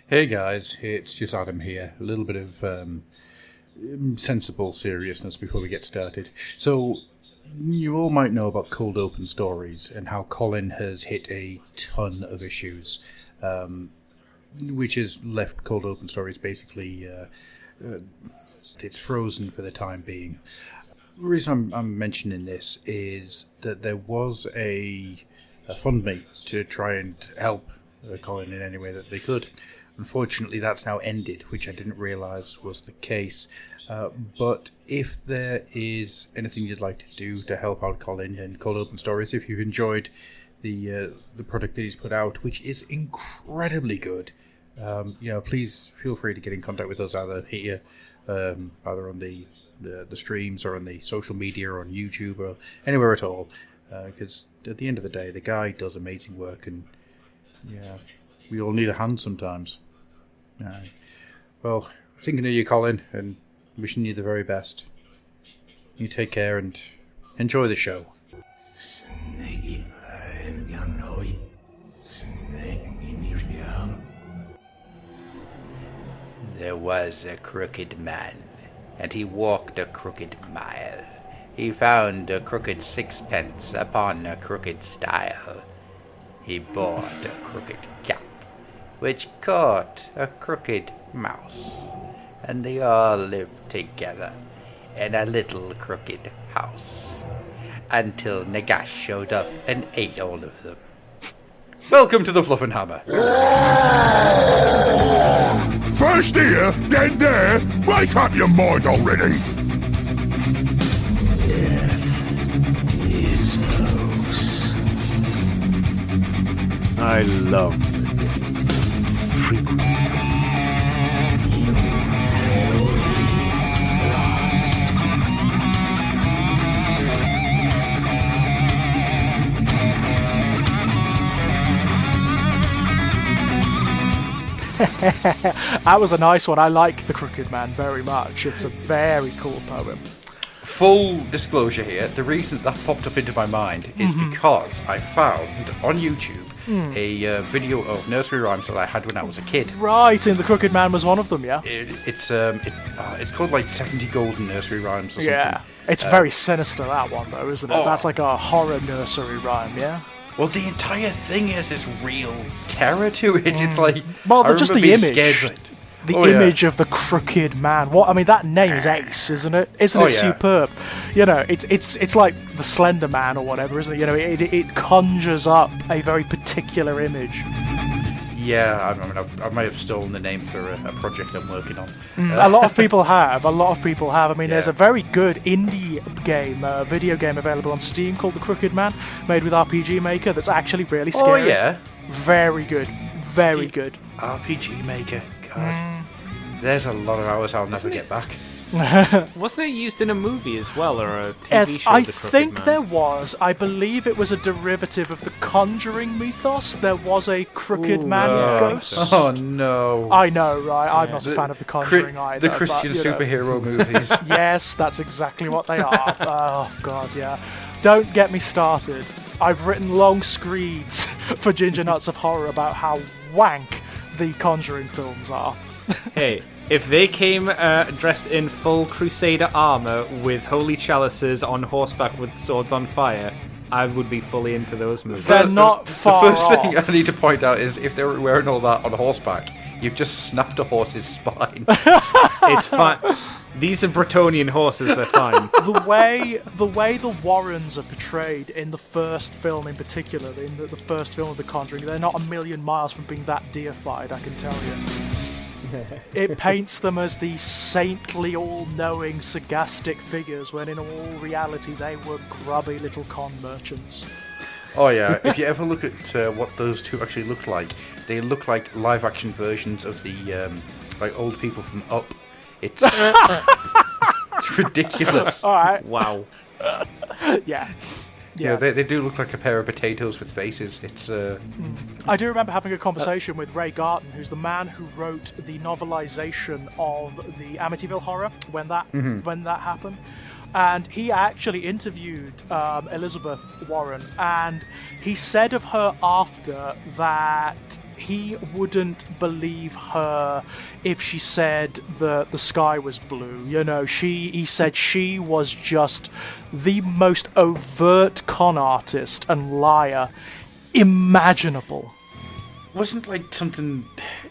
Hey guys, it's just Adam here. A little bit of sensible seriousness before we get started. So, you all might know about Cold Open Stories and how Colin has hit a ton of issues, which has left Cold Open Stories basically, it's frozen for the time being. The reason I'm mentioning this is that there was a fund made to try and help Colin in any way that they could. Unfortunately, that's now ended, which I didn't realise was the case. But if there is anything you'd like to do to help out Colin and Cold Open Stories, if you've enjoyed the product that he's put out, which is incredibly good, please feel free to get in contact with us either here, either on the streams or on the social media or on YouTube or anywhere at all. Because at the end of the day, the guy does amazing work, and yeah, we all need a hand sometimes. Well, thinking of you, Colin, and wishing you the very best. You take care and enjoy the show. There was a crooked man, and he walked a crooked mile. He found a crooked sixpence upon a crooked stile. He bought a crooked cat, which caught a crooked mouse, and they all lived together in a little crooked house, until Nagash showed up and ate all of them. Welcome to the Fluffenhammer. First here, then there, make up your mind already! Death is close. I love frequent. You have already lost. That was a nice one. I like The Crooked Man very much. It's a very cool poem. Full disclosure here, the reason that popped up into my mind is because I found on YouTube a video of nursery rhymes that I had when I was a kid. Right, and The Crooked Man was one of them, yeah? It's called like 70 Golden Nursery Rhymes or something. Yeah. It's very sinister, that one, though, isn't it? Oh. That's like a horror nursery rhyme, yeah? Well, the entire thing has this real terror to it. It's like, well, I just remember the being image. scared of it. The image of the crooked man. What I mean, that name is ace, isn't it? Isn't it superb? You know, it's like the Slender Man or whatever, isn't it? You know, it conjures up a very particular image. Yeah, I might have stolen the name for a project I'm working on. A lot of people have. I mean, there's a very good indie game, video game available on Steam called The Crooked Man, made with RPG Maker. That's actually really scary. Oh yeah, very good, very good. RPG Maker. God, there's a lot of hours I'll never get back. Wasn't it used in a movie as well, or a TV show? I think there was. I believe it was a derivative of the Conjuring mythos. There was a crooked man ghost. Oh no! I know, right? I'm not a fan of the Conjuring either. The Christian superhero movies. Yes, that's exactly what they are. Oh god, yeah. Don't get me started. I've written long screeds for Ginger Nuts of Horror about how wank the Conjuring films are. Hey, if they came dressed in full Crusader armor with holy chalices on horseback with swords on fire, I would be fully into those movies. They're not far The first off. thing I need to point out is if they were wearing all that on horseback, you've just snapped a horse's spine. It's fine. These are Bretonian horses, they're fine. The way the Warrens are portrayed in the first film in particular, in the first film of The Conjuring, they're not a million miles from being that deified, I can tell you. It paints them as these saintly, all-knowing, sagastic figures, when in all reality they were grubby little con merchants. Oh yeah, if you ever look at what those two actually look like, they look like live-action versions of the like old people from Up. It's it's ridiculous. All right. Wow. Yeah. Yeah, they do look like a pair of potatoes with faces. It's I do remember having a conversation with Ray Garton, who's the man who wrote the novelization of the Amityville Horror when that happened. And he actually interviewed Elizabeth Warren, and he said of her after that he wouldn't believe her if she said the sky was blue. You know, he said she was just the most overt con artist and liar imaginable. Wasn't like something,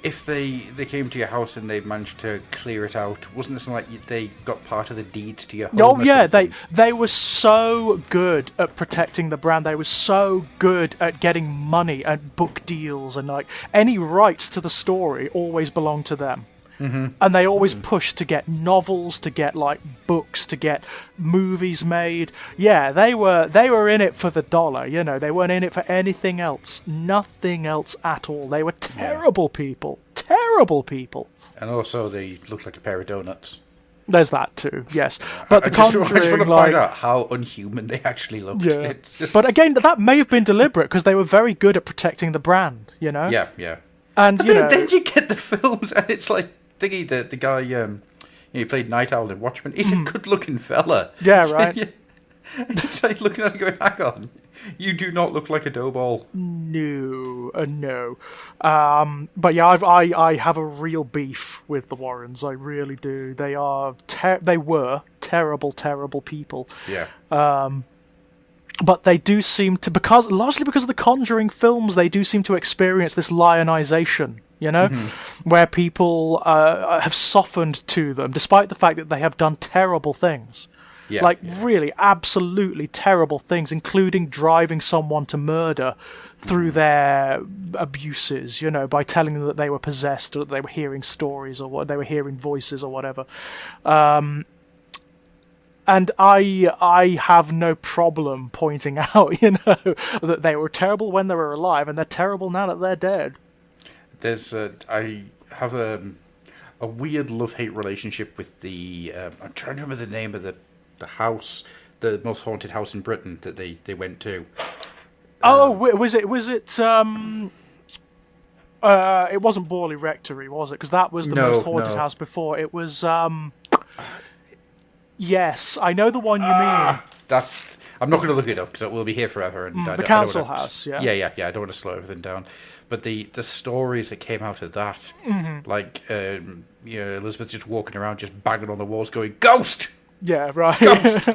if they came to your house and they managed to clear it out, wasn't it something like they got part of the deeds to your home? Oh yeah, they were so good at protecting the brand. They were so good at getting money and book deals, and like any rights to the story always belonged to them. Mm-hmm. And they always pushed to get novels, to get like books, to get movies made. Yeah, they were in it for the dollar, you know. They weren't in it for anything else. Nothing else at all. They were terrible people. Terrible people. And also they looked like a pair of donuts. There's that too, yes. But I just want to point out how unhuman they actually looked. Yeah. But again, that may have been deliberate because they were very good at protecting the brand, you know? Yeah, yeah. And but then you get the films and it's like, thingy, the guy he played Night Owl in Watchmen. He's a good-looking fella. Yeah, right. It's like looking at him going, hang on, you do not look like a dough ball. No. But yeah, I have a real beef with the Warrens. I really do. They were terrible, terrible people. Yeah. But they do seem to, largely because of the Conjuring films, they do seem to experience this lionization. You know, where people have softened to them, despite the fact that they have done terrible things. Yeah, really, absolutely terrible things, including driving someone to murder through their abuses, you know, by telling them that they were possessed or that they were hearing stories or they were hearing voices or whatever. And I have no problem pointing out, you know, that they were terrible when they were alive and they're terrible now that they're dead. I have a weird love-hate relationship with the... I'm trying to remember the name of the house, the most haunted house in Britain that they went to. Was it? It wasn't Borley Rectory, was it? Because that was the most haunted house before. It was... Yes, I know the one you mean. I'm not going to look it up because it will be here forever. And the council house, yeah. Yeah. I don't want to slow everything down. But the stories that came out of that, like Elizabeth just walking around, just banging on the walls, going "Ghost." Yeah, right. Ghost.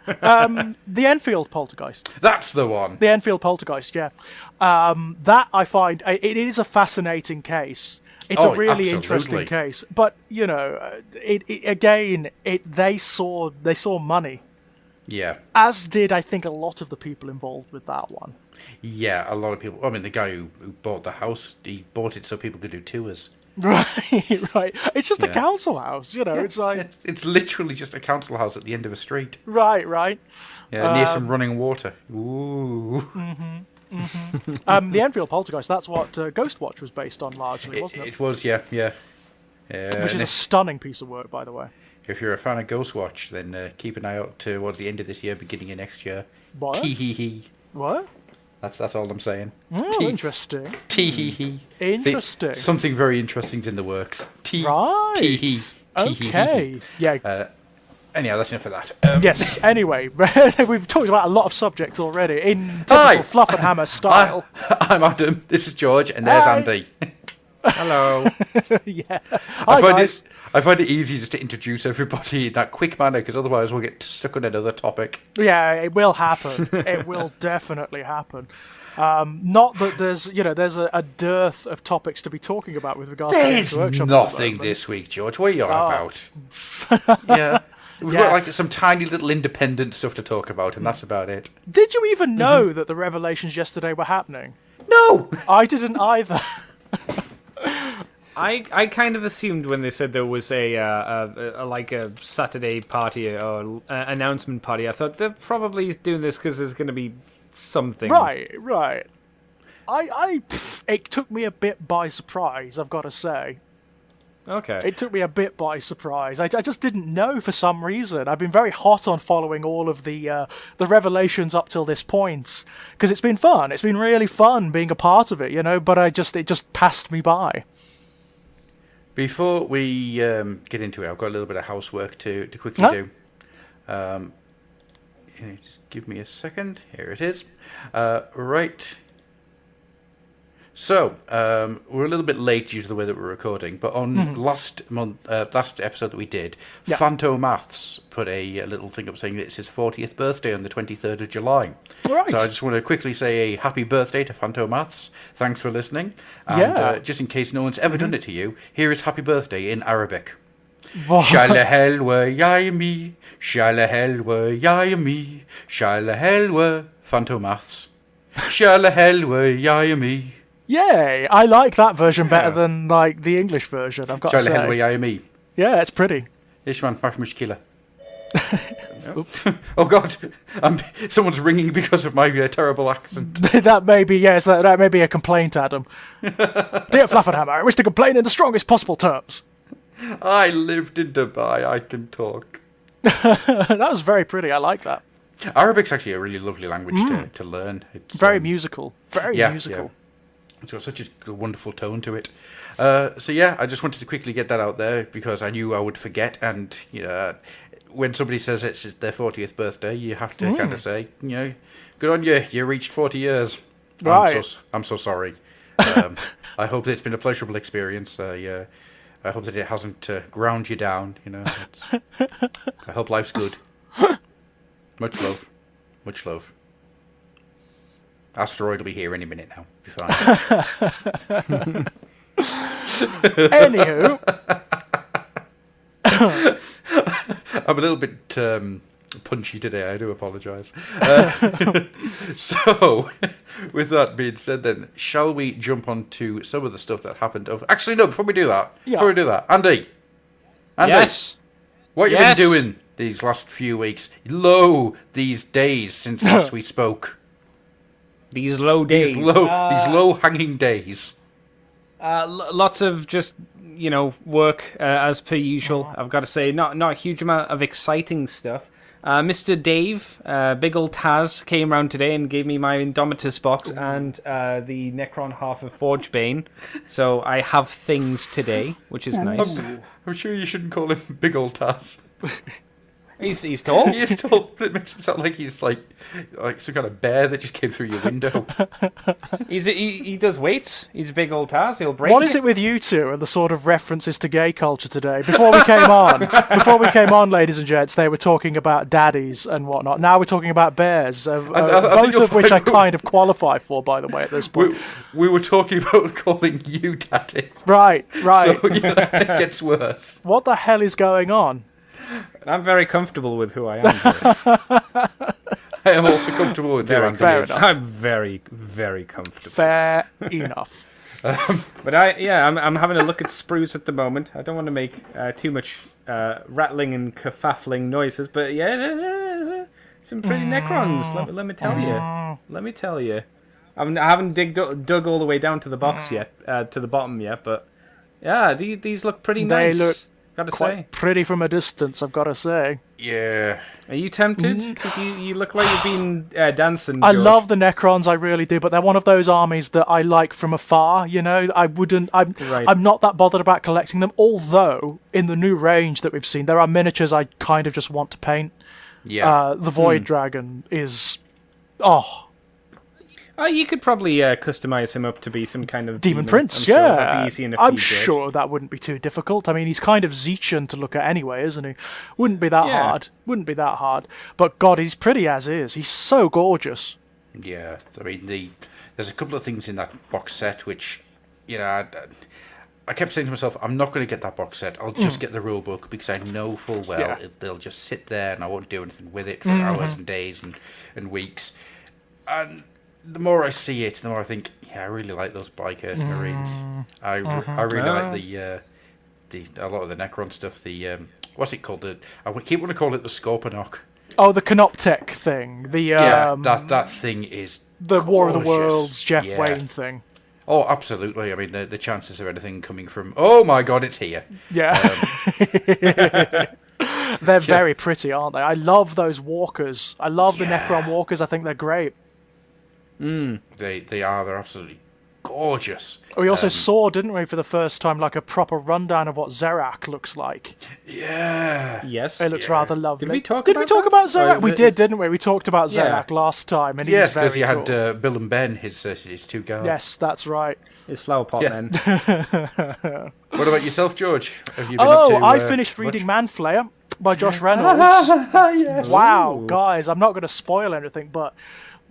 The Enfield Poltergeist. That's the one. The Enfield Poltergeist. Yeah, that I find it is a fascinating case. It's a really interesting case, but you know, they saw money. Yeah. As did, I think, a lot of the people involved with that one. Yeah, a lot of people. I mean, the guy who bought the house, he bought it so people could do tours. Right. It's just a council house, you know. Yeah. It's like it's literally just a council house at the end of a street. Right. Yeah, near some running water. Ooh. The Enfield Poltergeist. That's what Ghostwatch was based on, largely, wasn't it? It was, yeah. Which is a stunning piece of work, by the way. If you're a fan of Ghostwatch, then keep an eye out towards the end of this year, beginning of next year. What? Tee-hee-hee. What? That's all I'm saying. Interesting. Tee-hee-hee. Interesting. Something very interesting's in the works. Right. Tee-hee. Okay. Yeah. Anyhow, that's enough for that. Yes, anyway, we've talked about a lot of subjects already, in typical Fluffenhammer style. I'm Adam, this is George, and there's Andy. Hello. Yeah. Hi, guys. I find it easy just to introduce everybody in that quick manner, because otherwise we'll get stuck on another topic. Yeah, it will happen. It will definitely happen. Not that there's a dearth of topics to be talking about with regards to Games Workshop. There's nothing this week, George. What are you on about? Yeah. We've got like some tiny little independent stuff to talk about, and that's about it. Did you even know that the revelations yesterday were happening? No! I didn't either. I kind of assumed when they said there was a Saturday party or announcement party, I thought they're probably doing this because there's going to be something. Right. It took me a bit by surprise, I've got to say. Okay. It took me a bit by surprise. I just didn't know for some reason. I've been very hot on following all of the revelations up till this point because it's been fun. It's been really fun being a part of it, you know. But it just passed me by. Before we get into it, I've got a little bit of housework to quickly do. Just give me a second. Here it is. Right. So, we're a little bit late due to the way that we're recording, but on last episode that we did, Phantomaths put a little thing up saying that it's his 40th birthday on the 23rd of July. Right. So I just want to quickly say a happy birthday to Phantomaths. Thanks for listening. And just in case no one's ever done it to you, here is happy birthday in Arabic. Shala helwa yayami, shala helwa yayami, shala helwa Phantomaths, shala helwa yayami. Yay! I like that version better than like the English version. I've got to say. Yeah, it's pretty. Ishman, Mashkila. Oh God! Someone's ringing because of my terrible accent. That may be that may be a complaint, Adam. Dear Fluffenhammer, I wish to complain in the strongest possible terms. I lived in Dubai. I can talk. That was very pretty. I like that. Arabic's actually a really lovely language to learn. It's very musical. Very musical. Yeah. It's got such a wonderful tone to it. I just wanted to quickly get that out there because I knew I would forget. And when somebody says it's their 40th birthday, you have to kind of say, good on you. You reached 40 years. Right. I'm so sorry. I hope that it's been a pleasurable experience. I hope that it hasn't ground you down. I hope life's good. Much love. Much love. Asteroid will be here any minute now. Be fine. Anywho. I'm a little bit punchy today. I do apologise. So, with that being said then, shall we jump on to some of the stuff that happened over... Actually, no, before we do that, Andy. Yes. What have you been doing these last few weeks? These days since last we spoke. These low days. These low-hanging days. Lots of just, work as per usual. I've got to say, not a huge amount of exciting stuff. Mr. Dave, big old Taz, came round today and gave me my Indomitus box and the Necron half of Forgebane. So I have things today, which is nice. I'm sure you shouldn't call him big old Taz. He's tall. He is tall, but it makes him sound like he's like some kind of bear that just came through your window. He does weights. He's a big old Taz. He'll break. What is it with you two and the sort of references to gay culture today? Before we came on, ladies and gents, they were talking about daddies and whatnot. Now we're talking about bears, both of which I kind of qualify for, by the way, at this point. We were talking about calling you daddy. Right. So it gets worse. What the hell is going on? I'm very comfortable with who I am. I am also comfortable with you, Andy. I'm very, very comfortable. Fair enough. But I'm having a look at spruce at the moment. I don't want to make too much rattling and kerfuffling noises, but some pretty Necrons. Let me tell you. Let me tell you. I haven't dug all the way down to the box yet, to the bottom yet, but yeah, these look pretty nice. They look gotta quite say. Pretty from a distance, I've got to say. Yeah. Are you tempted? Because you look like you've been dancing. I George. love the Necrons, I really do, but they're one of those armies that I like from afar. I'm not that bothered about collecting them. Although in the new range that we've seen, there are miniatures I kind of just want to paint. Yeah. The Void Dragon is, you could probably customize him up to be some kind of Demon Prince. I'm sure that'd be easy in a few I'm days. sure that wouldn't be too difficult. I mean, he's kind of Zechian to look at anyway, isn't he? Wouldn't be that hard. Wouldn't be that hard. But God, he's pretty as is. He's so gorgeous. Yeah, I mean, there's a couple of things in that box set which, I kept saying to myself, I'm not going to get that box set. I'll just get the rule book because I know full well they'll just sit there and I won't do anything with it for hours and days and weeks. And the more I see it, the more I think, I really like those biker marines. I really like a lot of the Necron stuff. The what's it called? I keep wanting to call it the Scorponok. Oh, the Canoptech thing. That thing is the gorgeous. War of the Worlds Jeff Wayne thing. Oh, absolutely. I mean, the chances of anything coming from... Oh, my God, it's here. Yeah. They're very pretty, aren't they? I love those walkers. I love the Necron walkers. I think they're great. They are. They're absolutely gorgeous. We also saw, didn't we, for the first time, like a proper rundown of what Zerak looks like. Yeah. Yes. It looks rather lovely. Did we talk Did about we talk that? about Zerak? Or We is did, it- didn't we? We talked about Zerak last time, and Yes, he's very because you had cool. Bill and Ben, his two guards. Yes, that's right. It's Flower Pot Yeah. Men. What about yourself, George? Have you been up to, I finished reading Manflayer by Josh Reynolds. Yes. Wow, Ooh. guys, I'm not going to spoil anything, but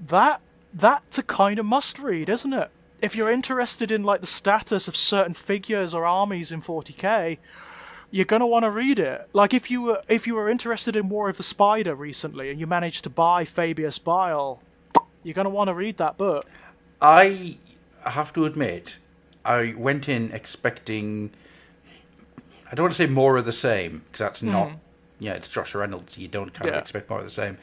that's a kind of must-read, isn't it? If you're interested in like the status of certain figures or armies in 40k, you're going to want to read it. Like if you were interested in War of the Spider recently and you managed to buy Fabius Bile, you're going to want to read that book. I have to admit, I went in expecting, I don't want to say more of the same, because that's not, it's Josh Reynolds, you don't kind of expect more of the same,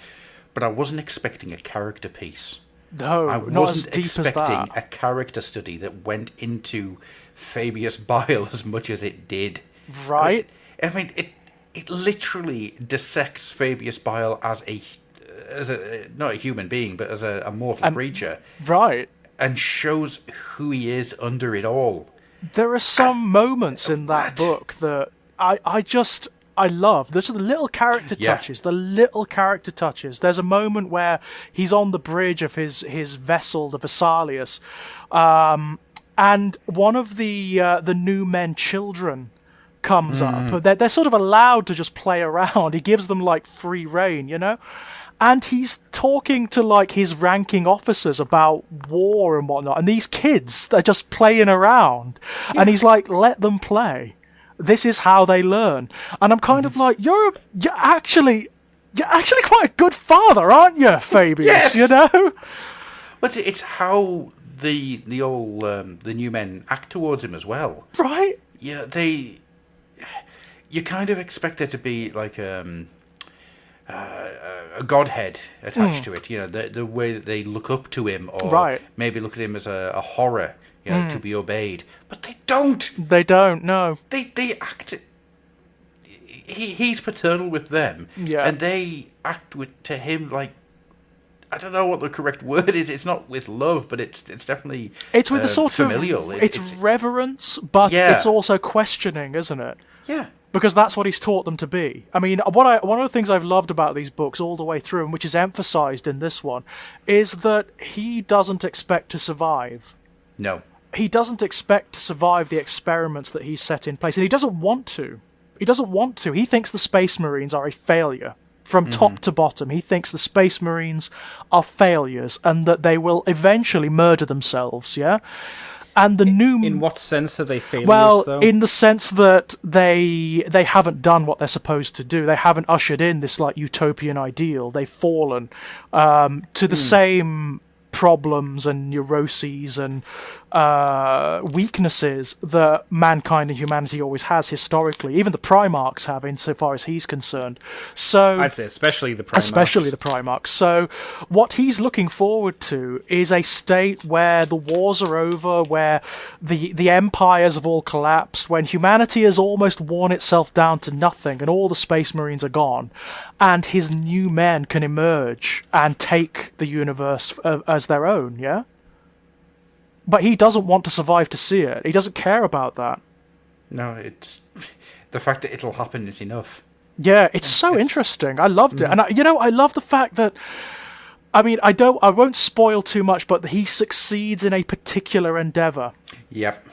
but I wasn't expecting a character piece. No, I not as wasn't deep as expecting that. a character study that went into Fabius Bile as much as it did. Right? I mean, it literally dissects Fabius Bile as a not a human being, but as a mortal creature, Right. and shows who he is under it all. There are some moments in that book that I love. There's the little character touches. The little character touches. There's a moment where he's on the bridge of his vessel, the Vesalius, and one of the new men children comes up. They're sort of allowed to just play around. He gives them like free reign, you know? And he's talking to like his ranking officers about war and whatnot. And these kids, they're just playing around. Yeah. And he's like, let them play. This is how they learn. And I'm kind of like, you're actually quite a good father, aren't you, Fabius? Yes. You know? But it's how the new men act towards him as well. Right? Yeah, you kind of expect there to be like a godhead attached to it. You know, the way that they look up to him, or maybe look at him as a horror, you know, to be obeyed. But they don't. They don't. No. They act. He's paternal with them, and they act to him like, I don't know what the correct word is. It's not with love, but it's definitely it's with a sort familial. of it's reverence, but it's also questioning, isn't it? Yeah. Because that's what he's taught them to be. I mean, one of the things I've loved about these books all the way through, and which is emphasised in this one, is that he doesn't expect to survive. No. He doesn't expect to survive the experiments that he's set in place, and he doesn't want to. He doesn't want to. He thinks the Space Marines are a failure. From top to bottom, he thinks the Space Marines are failures, and that they will eventually murder themselves, yeah? And the new... In what sense are they failures, well, though? in the sense that they haven't done what they're supposed to do. They haven't ushered in this like utopian ideal. They've fallen to the same problems and neuroses and weaknesses that mankind and humanity always has historically. Even the Primarchs have, insofar as he's concerned. So I'd say especially the Primarchs. Especially the Primarchs. So what he's looking forward to is a state where the wars are over, where the empires have all collapsed, when humanity has almost worn itself down to nothing and all the Space Marines are gone, and his new men can emerge and take the universe as their own, yeah? But he doesn't want to survive to see it. He doesn't care about that. No, it's the fact that it'll happen is enough. Yeah, it's so interesting. I loved it. And I love the fact that, I mean, I won't spoil too much, but he succeeds in a particular endeavor. Yep.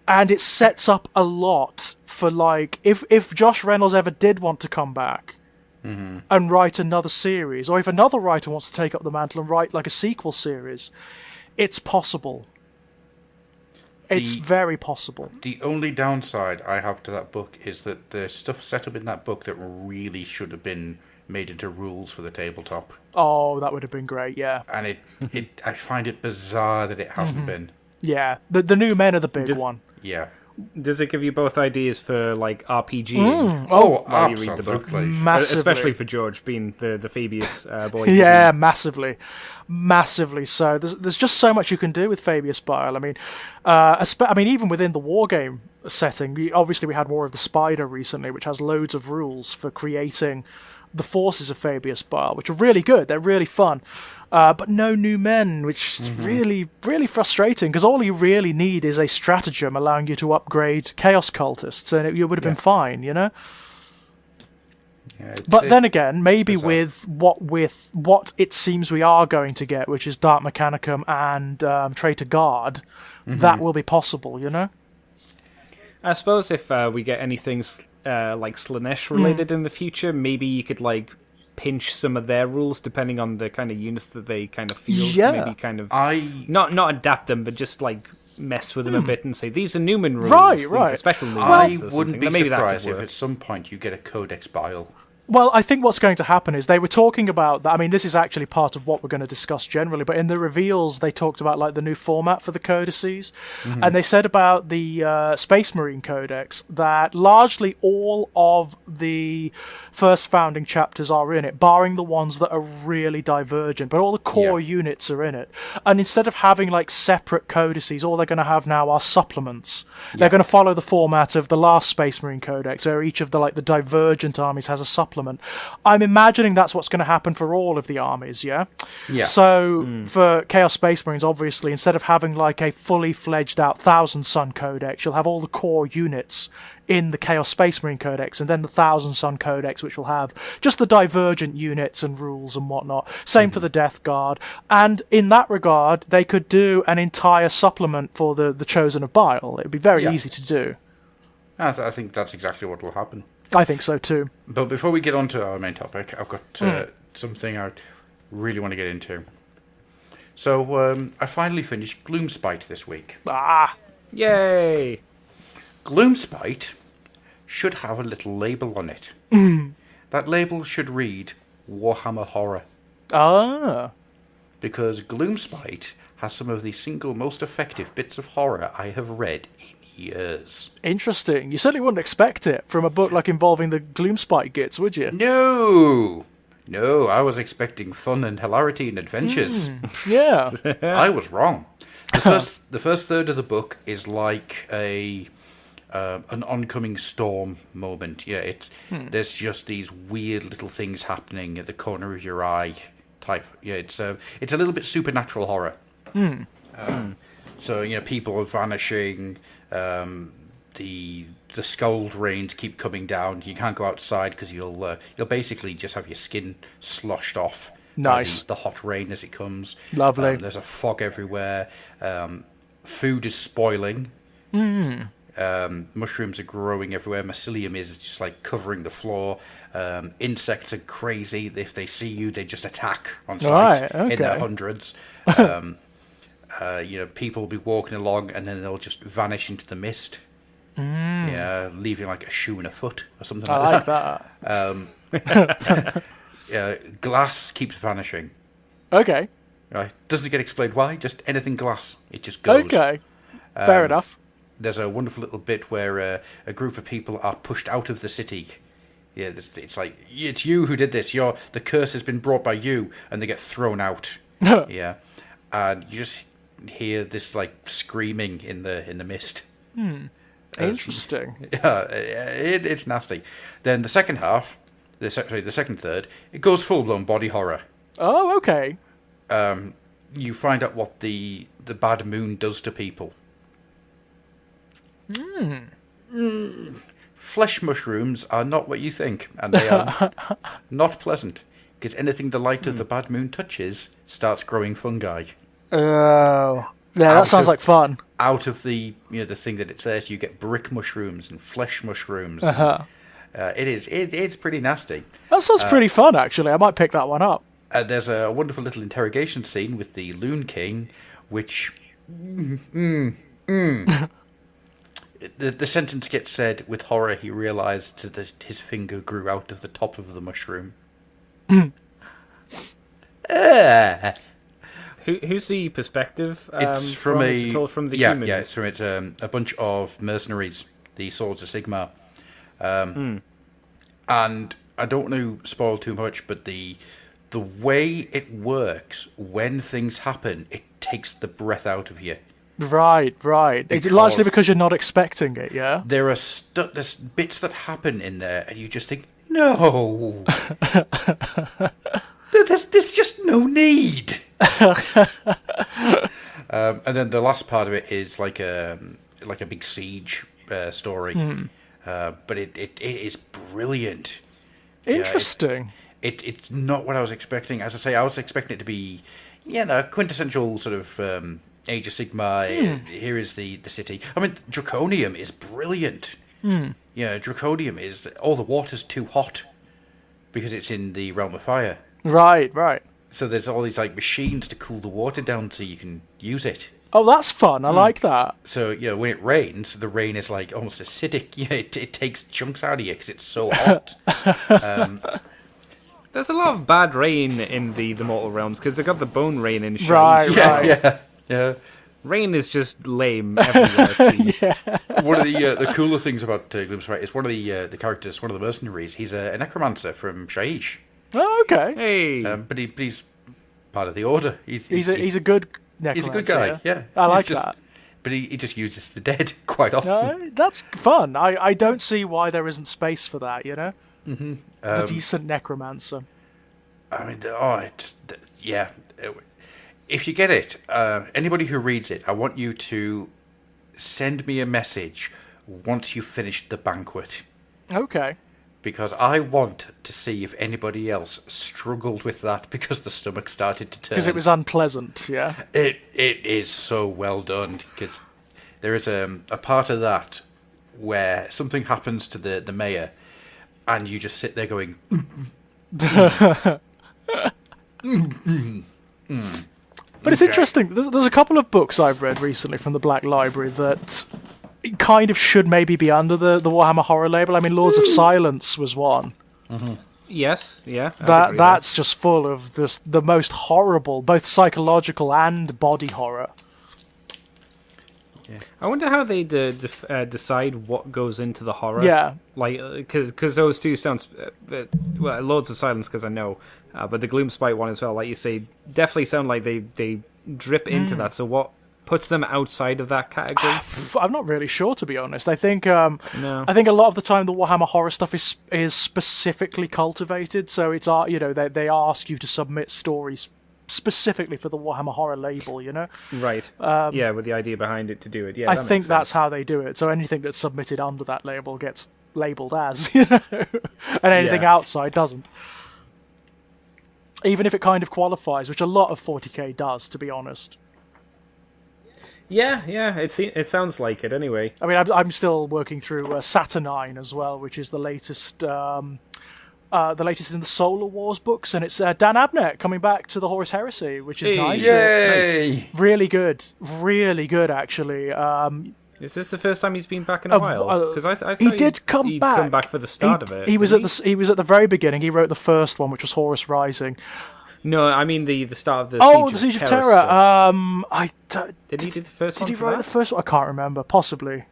And it sets up a lot for, like, if Josh Reynolds ever did want to come back and write another series, or if another writer wants to take up the mantle and write, like, a sequel series, it's possible. It's very possible. The only downside I have to that book is that there's stuff set up in that book that really should have been made into rules for the tabletop. Oh, that would have been great, yeah. And I find it bizarre that it hasn't been. Yeah, the new men are the big one. Yeah. Does it give you both ideas for like RPG? Oh, while you read the book? absolutely. Massively. Especially for George being the Fabius boy. Yeah, massively so. There's just so much you can do with Fabius Bile. I mean, even within the war game setting. Obviously, we had War of the Spider recently, which has loads of rules for creating the forces of Fabius Bile, which are really good. They're really fun. But no new men, which is really, really frustrating, because all you really need is a stratagem allowing you to upgrade Chaos Cultists, and you would have been fine, you know? Yeah, but then again, maybe with what it seems we are going to get, which is Dark Mechanicum and Traitor Guard, that will be possible, you know? I suppose if we get anything like Slanesh related in the future, maybe you could like pinch some of their rules depending on the kind of units that they kind of field. Yeah. Maybe kind of not adapt them, but just like mess with them a bit and say these are Newman rules. Right. These are special Newman I rules or wouldn't be something. Maybe surprised if at some point you get a Codex Bile. Well, I think what's going to happen is they were talking about that. I mean, this is actually part of what we're going to discuss generally, but in the reveals, they talked about like the new format for the codices. And they said about the Space Marine Codex that largely all of the first founding chapters are in it, barring the ones that are really divergent, but all the core units are in it. And instead of having like separate codices, all they're going to have now are supplements. They're going to follow the format of the last Space Marine Codex, where each of the divergent armies has a supplement. I'm imagining that's what's going to happen for all of the armies, yeah? So, for Chaos Space Marines, obviously, instead of having like a fully fledged out Thousand Sun Codex, you'll have all the core units in the Chaos Space Marine Codex, and then the Thousand Sun Codex, which will have just the divergent units and rules and whatnot. Same for the Death Guard. And in that regard, they could do an entire supplement for the Chosen of Bile. It would be very easy to do. I think that's exactly what will happen. I think so too. But before we get on to our main topic, I've got something I really want to get into. So, I finally finished Gloomspite this week. Yay! Gloomspite should have a little label on it. That label should read Warhammer Horror. Because Gloomspite has some of the single most effective bits of horror I have read in years. Interesting. You certainly wouldn't expect it from a book like involving the Gloomspite Gits, would you? No, I was expecting fun and hilarity and adventures. Yeah. I was wrong. The first third of the book is like an oncoming storm moment. Yeah, there's just these weird little things happening at the corner of your eye type. Yeah, it's a little bit supernatural horror. So people are vanishing. The scald rains keep coming down. You can't go outside because you'll basically just have your skin sloshed off. Nice. By the hot rain as it comes. Lovely. There's a fog everywhere. Food is spoiling. Mushrooms are growing everywhere. Mycelium is just like covering the floor. Insects are crazy. If they see you, they just attack on sight in their hundreds. People will be walking along and then they'll just vanish into the mist. Yeah, leaving like a shoe and a foot or something like that. Glass keeps vanishing. Okay. Right. Doesn't get explained why, just anything glass. It just goes. Okay. Fair enough. There's a wonderful little bit where a group of people are pushed out of the city. Yeah, it's like, it's you who did this. The curse has been brought by you, and they get thrown out. Yeah. And you just hear this like screaming in the mist. Interesting. Yeah, it's nasty. Then the second half, the second third, it goes full blown body horror. Oh, okay. You find out what the bad moon does to people. Flesh mushrooms are not what you think, and they are not pleasant, because anything the light of the bad moon touches starts growing fungi. Oh, yeah, that sounds like fun. Out of the the thing that it says, you get brick mushrooms and flesh mushrooms. It's pretty nasty. That sounds pretty fun, actually. I might pick that one up. There's a wonderful little interrogation scene with the Loon King, which the sentence gets said with horror. He realised that his finger grew out of the top of the mushroom. Who's the perspective? It's from the humans. Yeah, it's a bunch of mercenaries, the Swords of Sigmar. And I don't want to spoil too much, but the way it works when things happen, it takes the breath out of you. Right. It's largely because you're not expecting it, yeah? There are there's bits that happen in there, and you just think, no. there's just no need. And then the last part of it is like a big siege story, but it is brilliant. Interesting. It's not what I was expecting. As I say, I was expecting it to be, quintessential sort of Age of Sigmar. Here is the city. I mean, Draconium is brilliant. Yeah, Draconium is all the water's too hot because it's in the realm of fire. Right. So there's all these like machines to cool the water down so you can use it. Oh, that's fun. I like that. So when it rains, the rain is like almost acidic. It takes chunks out of you because it's so hot. There's a lot of bad rain in the Mortal Realms because they got the bone rain in Shai. Right. Yeah. Rain is just lame everywhere, it seems. One of the cooler things about Gloomspite is one of the characters, one of the mercenaries. He's a necromancer from Shaiish. Oh, okay. Hey. But he's part of the Order. He's a good necromancer. He's a good guy. Yeah. I like that. But he just uses the dead quite often. No, that's fun. I don't see why there isn't space for that. Mm-hmm. The decent necromancer. I mean, if you get it, anybody who reads it, I want you to send me a message once you've finished the banquet. Okay. Because I want to see if anybody else struggled with that because the stomach started to turn. Because it was unpleasant, yeah? It is so well done. Because there is a part of that where something happens to the mayor and you just sit there going... But it's interesting. There's a couple of books I've read recently from the Black Library that kind of should maybe be under the Warhammer Horror label. I mean, Lords of Silence was one. Mm-hmm. Yes, yeah. That's just full of the most horrible, both psychological and body horror. Yeah. I wonder how they decide what goes into the horror. Yeah. Like, because those two sounds... well, Lords of Silence, because I know, but the Gloomspite one as well, like you say, definitely sound like they drip into that. So what puts them outside of that category? I'm not really sure, to be honest. I think a lot of the time the Warhammer horror stuff is specifically cultivated. So it's they ask you to submit stories specifically for the Warhammer Horror label, Right. With the idea behind it to do it. Yeah, I think that's how they do it. So anything that's submitted under that label gets labelled as, and anything outside doesn't. Even if it kind of qualifies, which a lot of 40k does, to be honest. Yeah, it sounds like it anyway. I mean, I'm still working through Saturnine as well, which is the latest in the Solar Wars books, and it's Dan Abnett coming back to the Horus Heresy, which is nice. Yay! Really good actually. Is this the first time he's been back in a while? Because I thought he did come back. Come back for the start of it. He was at the very beginning. He wrote the first one, which was Horus Rising. No, I mean the start of the Siege of Terror. Did he do the first one? Did he write the first one? I can't remember. Possibly.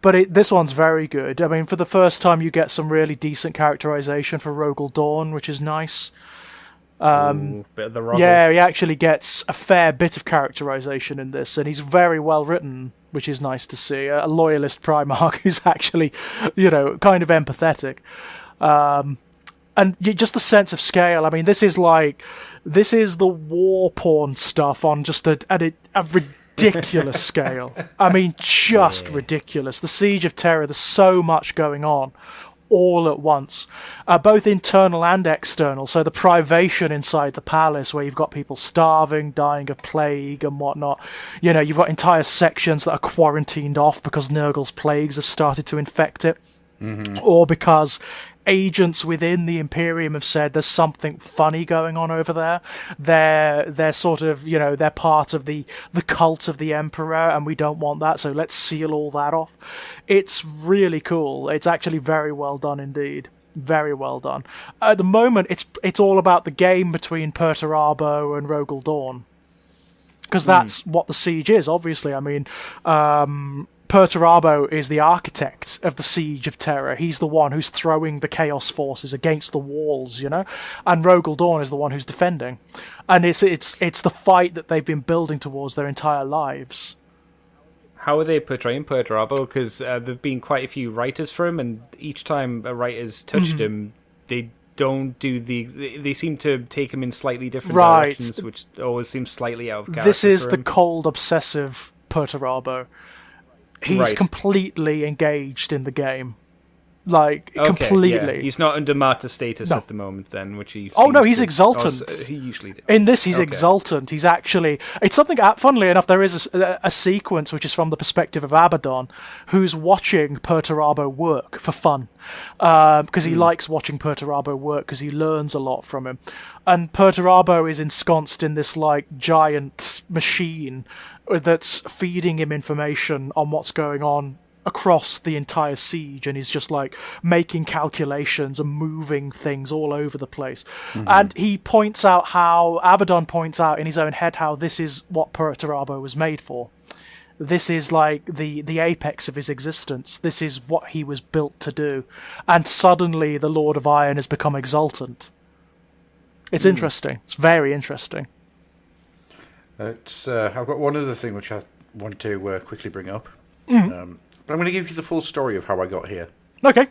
But this one's very good. I mean, for the first time, you get some really decent characterization for Rogel Dawn, which is nice. Bit of the he actually gets a fair bit of characterization in this, and he's very well written, which is nice to see. A loyalist Primarch who's actually, kind of empathetic. And just the sense of scale. I mean, this is the war porn stuff on just a ridiculous scale. I mean, just ridiculous. The Siege of Terror, there's so much going on all at once, both internal and external. So the privation inside the palace, where you've got people starving, dying of plague and whatnot. You've got entire sections that are quarantined off because Nurgle's plagues have started to infect it, or because agents within the Imperium have said there's something funny going on over there. They're sort of, they're part of the cult of the Emperor, and we don't want that, so let's seal all that off. It's really cool. It's actually very well done indeed. Very well done. At the moment, it's all about the game between Perturabo and Rogel Dawn, because that's what the siege is, obviously. I mean, Perturabo is the architect of the Siege of Terror. He's the one who's throwing the Chaos forces against the walls, and Rogel Dawn is the one who's defending. And it's the fight that they've been building towards their entire lives. How are they portraying Perturabo? Because there've been quite a few writers for him, and each time a writer's touched him, they don't do they seem to take him in slightly different directions, which always seems slightly out of character. This is the cold, obsessive Perturabo. He's completely engaged in the game. Completely. Yeah. He's not under martyr status at the moment, then, which he... he's exultant. He usually did. In this, he's exultant. He's actually... It's something... Funnily enough, there is a sequence which is from the perspective of Abaddon, who's watching Perturabo work for fun. Because he likes watching Perturabo work, because he learns a lot from him. And Perturabo is ensconced in this, giant machine that's feeding him information on what's going on across the entire siege, and he's just making calculations and moving things all over the place. And he points out how Abaddon points out in his own head how this is what Perturabo was made for. This is the apex of his existence. This is what he was built to do. And suddenly the Lord of Iron has become exultant. It's interesting. It's very interesting. I've got one other thing which I want to quickly bring up. But I'm going to give you the full story of how I got here. Okay.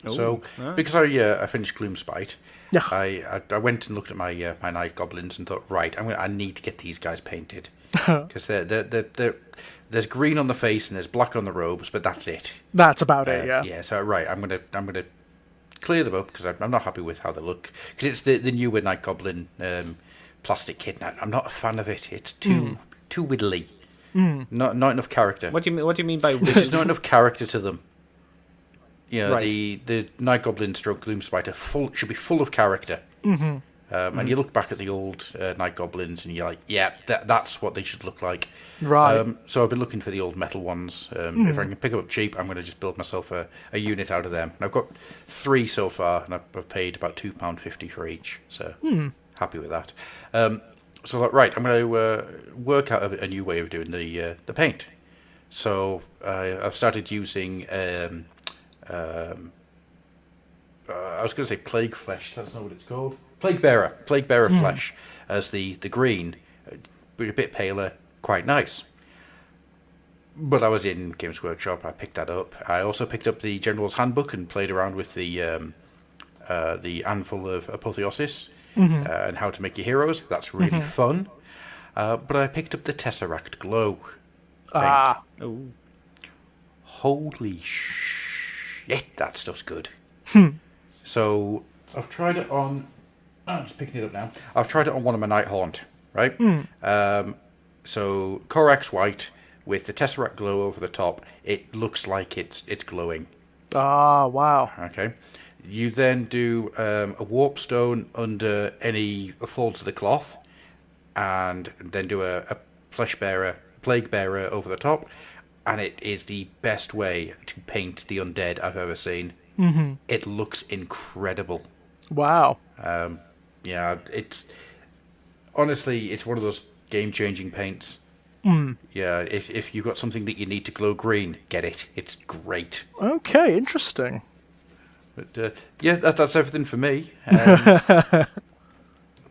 So, because I finished Gloomspite, yeah. I went and looked at my my night goblins and thought, right, I need to get these guys painted because there's green on the face and there's black on the robes, but that's it. That's about it. Yeah. Yeah. So I'm gonna clear them up because I'm not happy with how they look, because it's the newer night goblin plastic kit. I'm not a fan of it. It's too widdly. Not enough character. What do you mean by there's not enough character to them? Right. The Night Goblin stroke Gloomspite should be full of character. And you look back at the old Night Goblins and you're like, yeah, that's what they should look like. Right. So I've been looking for the old metal ones. If I can pick them up cheap, I'm going to just build myself a unit out of them. And I've got 3 so far, and I've paid about £2.50 for each. So happy with that. So right, I'm going to work out a new way of doing the paint. So I've started using I was going to say plague flesh. That's not what it's called. Plague bearer flesh as the green, but a bit paler, quite nice. But I was in Games Workshop. I picked that up. I also picked up the General's Handbook and played around with the Anvil of Apotheosis. And how to make your heroes. That's really fun. But I picked up the Tesseract Glow paint. Holy shit, that stuff's good. So I've tried it on... I'm just picking it up now. I've tried it on one of my Night Haunt, right? So Corax White with the Tesseract Glow over the top. It looks like it's glowing. Wow. Okay. You then do a warp stone under any folds of the cloth, and then do a plague bearer over the top, and it is the best way to paint the undead I've ever seen. It looks incredible. Wow. Yeah, it's honestly, it's one of those game-changing paints. Yeah, if you've got something that you need to glow green, get it. It's great. Okay, interesting. But yeah, that's everything for me.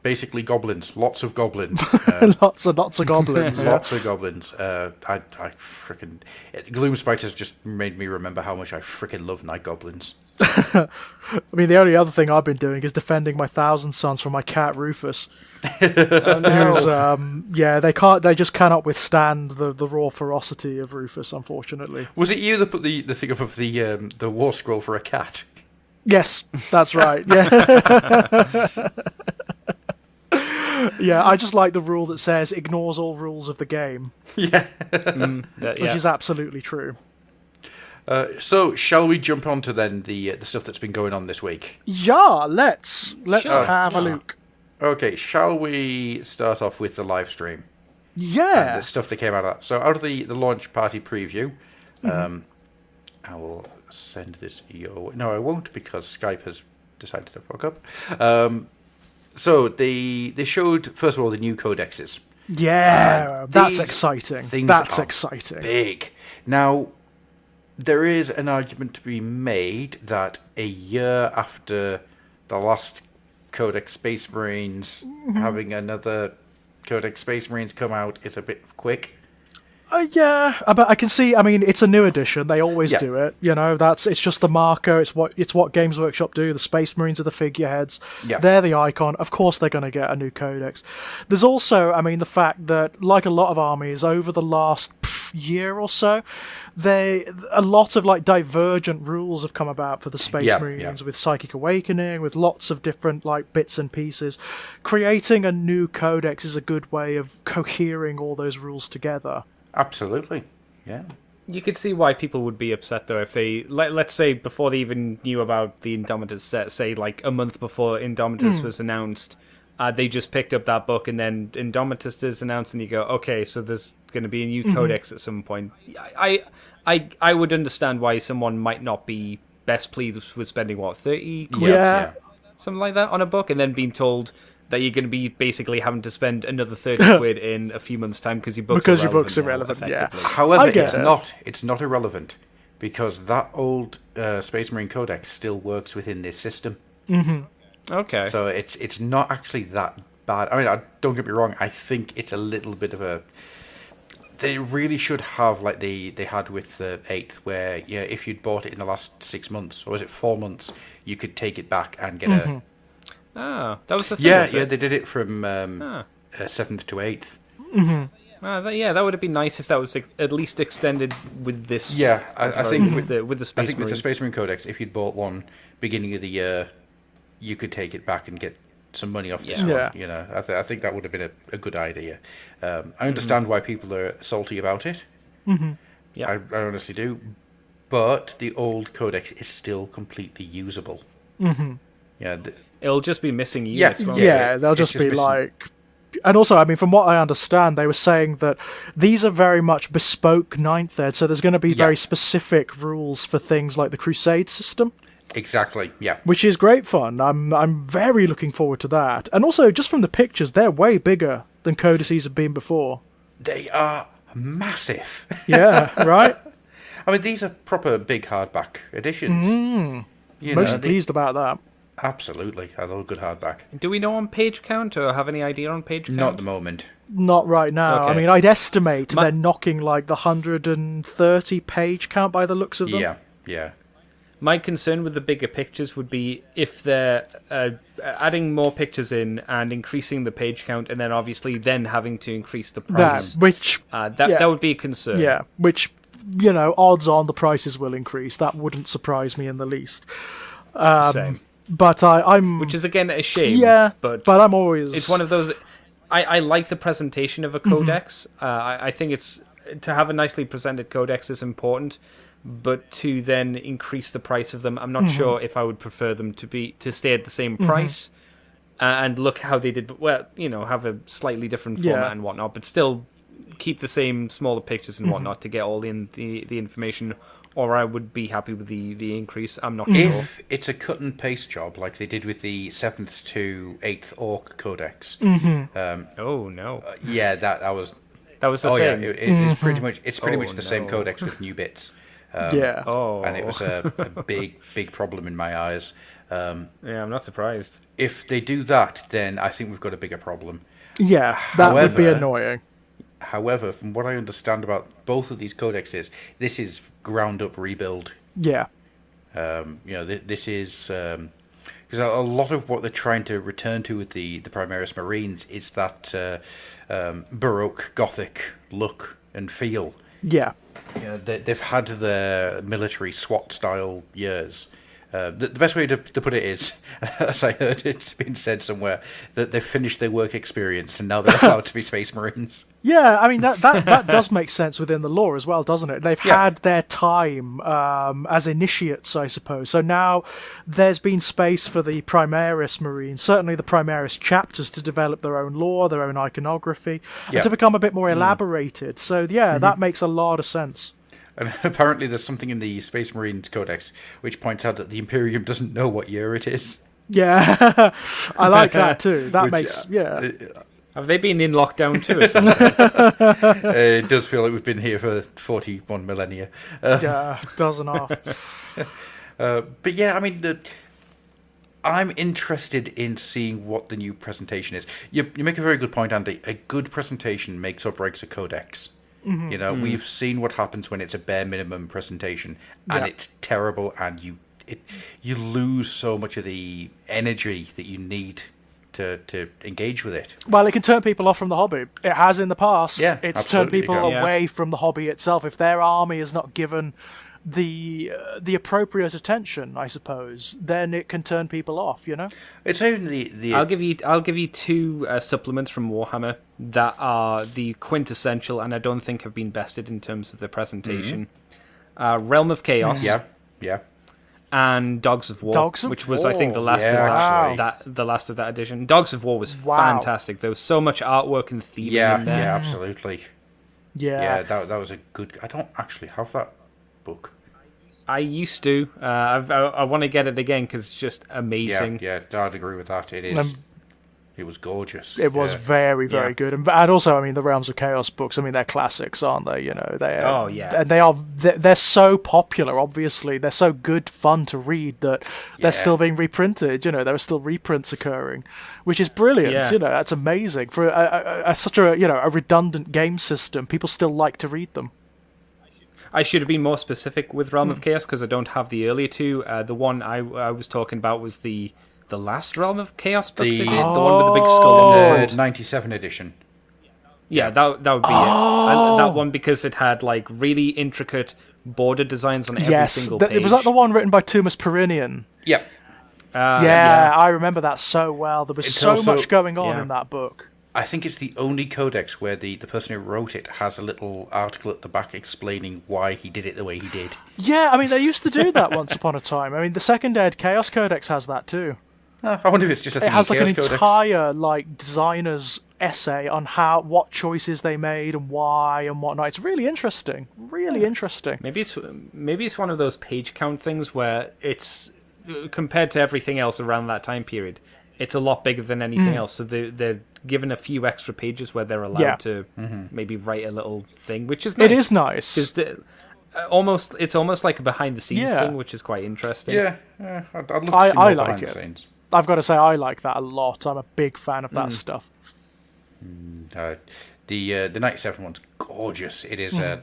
Basically, goblins. Lots of goblins. Lots of goblins. Lots of goblins. I freaking Gloomspite has just made me remember how much I freaking love night goblins. I mean, the only other thing I've been doing is defending my Thousand Sons from my cat Rufus. Who's, they just cannot withstand the raw ferocity of Rufus, unfortunately. Was it you that put the thing up of the war scroll for a cat? Yes, that's right. Yeah. Yeah, I just like the rule that says ignores all rules of the game. Yeah. Which is absolutely true. So, shall we jump on to then the stuff that's been going on this week? Yeah, let's have a look. Okay, shall we start off with the live stream? Yeah. And the stuff that came out of that. So, out of the launch party preview, I will send this your... No, I won't, because Skype has decided to fuck up. So, they showed, first of all, the new codexes. Yeah, that's exciting. That's exciting. Big. Now, there is an argument to be made that a year after the last Codex Space Marines, having another Codex Space Marines come out is a bit quick. Yeah, but I can see. I mean, it's a new edition. They always do it. You know, it's just the marker. It's what Games Workshop do. The Space Marines are the figureheads. Yeah. They're the icon. Of course, they're going to get a new codex. There's also, I mean, the fact that, like a lot of armies, over the last year or so, a lot of like divergent rules have come about for the Space Marines with Psychic Awakening, with lots of different like bits and pieces. Creating a new codex is a good way of cohering all those rules together. Absolutely, yeah. You could see why people would be upset, though, if they... Let's say before they even knew about the Indomitus set, say, like, a month before Indomitus was announced, they just picked up that book, and then Indomitus is announced, and you go, okay, so there's going to be a new codex at some point. I would understand why someone might not be best pleased with spending, what, 30 quid? Yeah. Something like that on a book, and then being told that you're going to be basically having to spend another 30 quid in a few months' time because your book's irrelevant. Yeah. However, it's not irrelevant because that old Space Marine Codex still works within this system. Mm-hmm. Okay. So it's not actually that bad. I mean, don't get me wrong. I think it's a little bit of a. They really should have like they had with the 8th, where if you'd bought it in the last 6 months, or was it 4 months, you could take it back and get a. Ah, that was the thing. Yeah, they did it from 7th to 8th. Mm-hmm. That would have been nice if that was at least extended with this. Yeah, I think with the Space Marine. With the Space Marine Codex, if you'd bought one beginning of the year, you could take it back and get some money off this one. You know, I think that would have been a good idea. I understand why people are salty about it. Mm-hmm. Yeah, I honestly do. But the old Codex is still completely usable. Mm-hmm. Yeah. It'll just be missing units. They'll just be like... And also, I mean, from what I understand, they were saying that these are very much bespoke 9th Ed, so there's going to be very specific rules for things like the Crusade system. Exactly, yeah. Which is great fun. I'm very looking forward to that. And also, just from the pictures, they're way bigger than codices have been before. They are massive. Yeah, right? I mean, these are proper big hardback editions. Mostly pleased about that. Absolutely. I love a good hardback. Do we know on page count or have any idea on page count? Not at the moment. Not right now. Okay. I mean, I'd estimate they're knocking like the 130 page count by the looks of them. Yeah. My concern with the bigger pictures would be if they're adding more pictures in and increasing the page count, and then obviously then having to increase the price. That would be a concern. Yeah, which, odds on the prices will increase. That wouldn't surprise me in the least. Same. But I'm... Which is, again, a shame. Yeah, but I'm always... It's one of those... I like the presentation of a codex. I think it's... To have a nicely presented codex is important, but to then increase the price of them, I'm not sure if I would prefer them to stay at the same price and look how they did... Well, have a slightly different format and whatnot, but still keep the same smaller pictures and whatnot to get all the information... Or I would be happy with the increase. I'm not sure. If it's a cut and paste job like they did with the 7th to 8th Orc Codex. Oh no! That was the thing. Yeah, it's pretty much the same codex with new bits. And it was a big problem in my eyes. I'm not surprised. If they do that, then I think we've got a bigger problem. Yeah, that would be annoying. However, from what I understand about both of these codexes, this is ground-up rebuild. Yeah. This is... Because a lot of what they're trying to return to with the Primaris Marines is that Baroque Gothic look and feel. Yeah. They've had their military SWAT-style years. The best way to put it is, as I heard it's been said somewhere, that they've finished their work experience and now they're allowed to be Space Marines. Yeah, I mean, that does make sense within the lore as well, doesn't it? They've had their time as initiates, I suppose. So now there's been space for the Primaris Marines, certainly the Primaris chapters, to develop their own lore, their own iconography, and to become a bit more elaborated. So, that makes a lot of sense. And apparently there's something in the Space Marines Codex which points out that the Imperium doesn't know what year it is. Yeah, I like that too. That makes, Have they been in lockdown too or something? It does feel like we've been here for 41 millennia. Yeah, dozen off. But yeah, I mean, I'm interested in seeing what the new presentation is. You make a very good point, Andy. A good presentation makes or breaks a codex. You know, we've seen what happens when it's a bare minimum presentation, and it's terrible, and you lose so much of the energy that you need to engage with it. Well, it can turn people off from the hobby. It has in the past. Yeah, it's turned absolutely people can. away from the hobby itself. If their army is not given the appropriate attention, I suppose, then it can turn people off. You know. It's only the I'll give you two supplements from Warhammer that are the quintessential, and I don't think have been bested in terms of the presentation. Realm of Chaos. yeah. And Dogs of War, which was, I think, the last the last of that edition. Dogs of War was fantastic. There was so much artwork and theming in there. Yeah, absolutely. Yeah. That was a good. I don't actually have that book. I used to. I want to get it again because it's just amazing. Yeah, I'd agree with that. It is. It was gorgeous. It was very, very good, and also, I mean, the Realms of Chaos books. I mean, they're classics, aren't they? You know, they. And they're so popular. Obviously, they're so good fun to read that they're still being reprinted. You know, there are still reprints occurring, which is brilliant. Yeah. You know, that's amazing for such a redundant game system. People still like to read them. I should have been more specific with Realm of Chaos because I don't have the earlier two. The one I was talking about was the last Realm of Chaos book they did, the one with the big skull on the front. The 97 edition. Yeah, that would be it. And that one because it had like really intricate border designs on every single page. Was that the one written by Tumas Perinian? Yeah. I remember that so well. There was so much going on in that book. I think it's the only codex where the person who wrote it has a little article at the back explaining why he did it the way he did. Yeah, I mean, they used to do that once upon a time. I mean, the Second Ed Chaos Codex has that too. I wonder if it's just a thing. It has like an Codex. entire designer's essay on what choices they made and why and whatnot. It's really interesting. Really interesting. Maybe it's one of those page count things where it's compared to everything else around that time period. It's a lot bigger than anything else. So they're given a few extra pages where they're allowed to maybe write a little thing, which is nice. It is nice. It's almost like a behind the scenes thing, which is quite interesting. Yeah, I'd love to see more I behind like the it. scenes. I've got to say, I like that a lot. I'm a big fan of that stuff. The 97 one's gorgeous. It is. I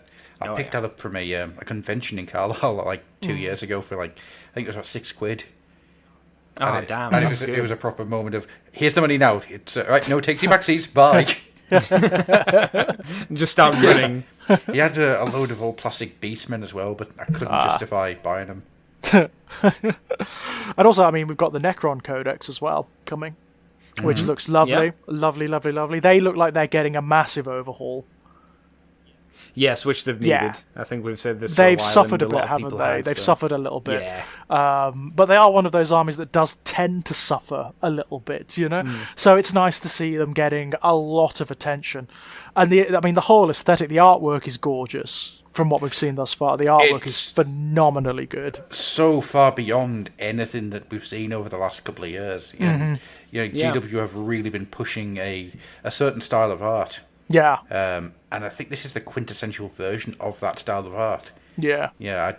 picked that up from a convention in Carlisle like 2 years ago for I think it was about £6. Damn! And it was a proper moment of here's the money now. It's right. No takesy backsies. Bye. Just start running. He had a load of old plastic beastmen as well, but I couldn't justify buying them. And also, I mean, we've got the Necron Codex as well coming, which looks lovely, lovely. They look like they're getting a massive overhaul. Yes, which they've needed. Yeah. I think we've said this. They've for a while, suffered a lot bit, haven't they? have, They've so. suffered a little bit. Yeah. But they are one of those armies that does tend to suffer a little bit, you know? So it's nice to see them getting a lot of attention. And the whole aesthetic, the artwork is gorgeous from what we've seen thus far. The artwork is phenomenally good. So far beyond anything that we've seen over the last couple of years. GW have really been pushing a certain style of art. Yeah. And I think this is the quintessential version of that style of art. Yeah. Yeah.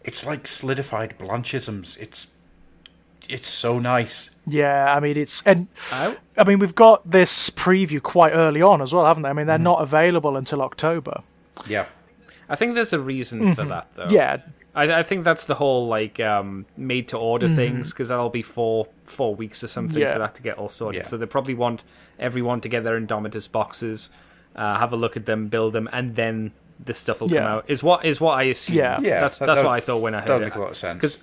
It's like solidified blanchisms. It's so nice. Yeah, I mean, we've got this preview quite early on as well, haven't they? I mean, they're not available until October. Yeah. I think there's a reason for that, though. Yeah. I think that's the whole, made-to-order things, because that'll be 4 weeks or something for that to get all sorted. Yeah. So they probably want everyone to get their Indomitus boxes, have a look at them, build them, and then this stuff will come out, is what I assume. Yeah. That's what I thought when I heard it. That makes a lot of sense.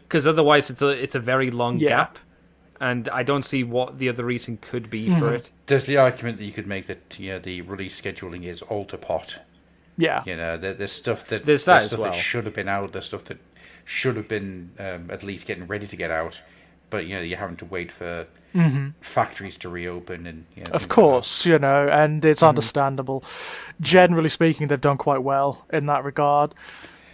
Because otherwise it's a very long gap, and I don't see what the other reason could be for it. There's the argument that you could make that the release scheduling is alter pot. Yeah. There's stuff that that should have been out. There's stuff that should have been at least getting ready to get out, but you're having to wait for factories to reopen and. Of course, and it's understandable. Generally speaking, they've done quite well in that regard.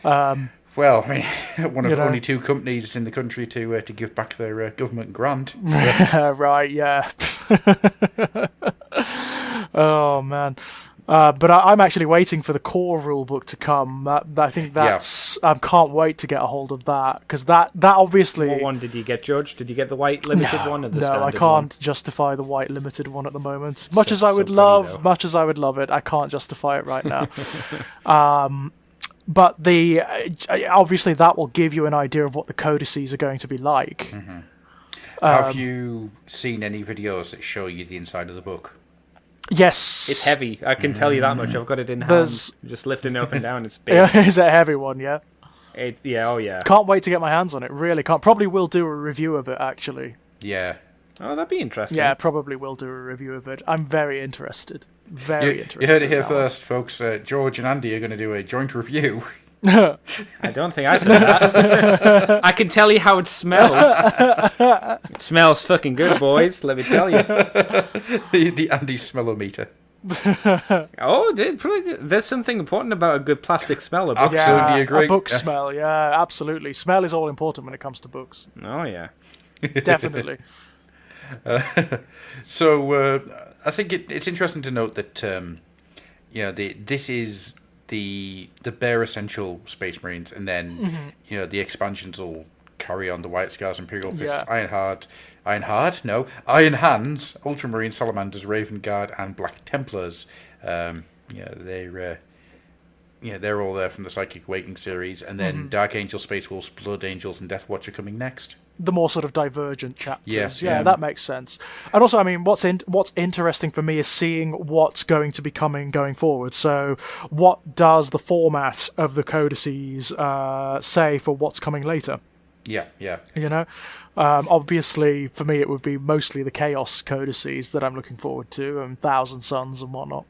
Well, Well, I mean, one of only 2 companies in the country to give back their government grant. Right, yeah. Oh, man. But I'm actually waiting for the core rulebook to come. I think that's... I can't wait to get a hold of that, because that obviously... What one did you get, George? Did you get the white limited one or the standard No, I one? can't justify the white limited one at the moment. Much as I would love it, I can't justify it right now. But obviously that will give you an idea of what the codices are going to be like. Mm-hmm. Have you seen any videos that show you the inside of the book? Yes. It's heavy, I can tell you that much. I've got it in hand. Just lifting it up and down, it's big. Is it a heavy one, yeah? Oh yeah. Can't wait to get my hands on it, really can't. Probably will do a review of it, actually. Yeah. Oh, that'd be interesting. Yeah, probably will do a review of it. I'm very interested. Very interested. You heard it here first, folks. George and Andy are going to do a joint review. I don't think I said that. I can tell you how it smells. It smells fucking good, boys. Let me tell you. the Andy smellometer. Oh, there's something important about a good plastic smell. Absolutely agree. A book smell, yeah, absolutely. Smell is all important when it comes to books. Oh yeah, definitely. So I think it's interesting to note that this is the bare essential Space Marines, and then the expansions will carry on: the White Scars, Imperial Fists, Iron Hands, Ultramarine, Salamanders, Raven Guard, and Black Templars. They're all there from the Psychic Awakening series, and then Dark Angel, Space Wolves, Blood Angels, and Death Watch are coming next. The more sort of divergent chapters. Yeah, that makes sense. And also, I mean, what's interesting for me is seeing what's going to be coming going forward. So, what does the format of the codices say for what's coming later? Yeah. Obviously, for me, it would be mostly the Chaos codices that I'm looking forward to, and Thousand Suns and whatnot.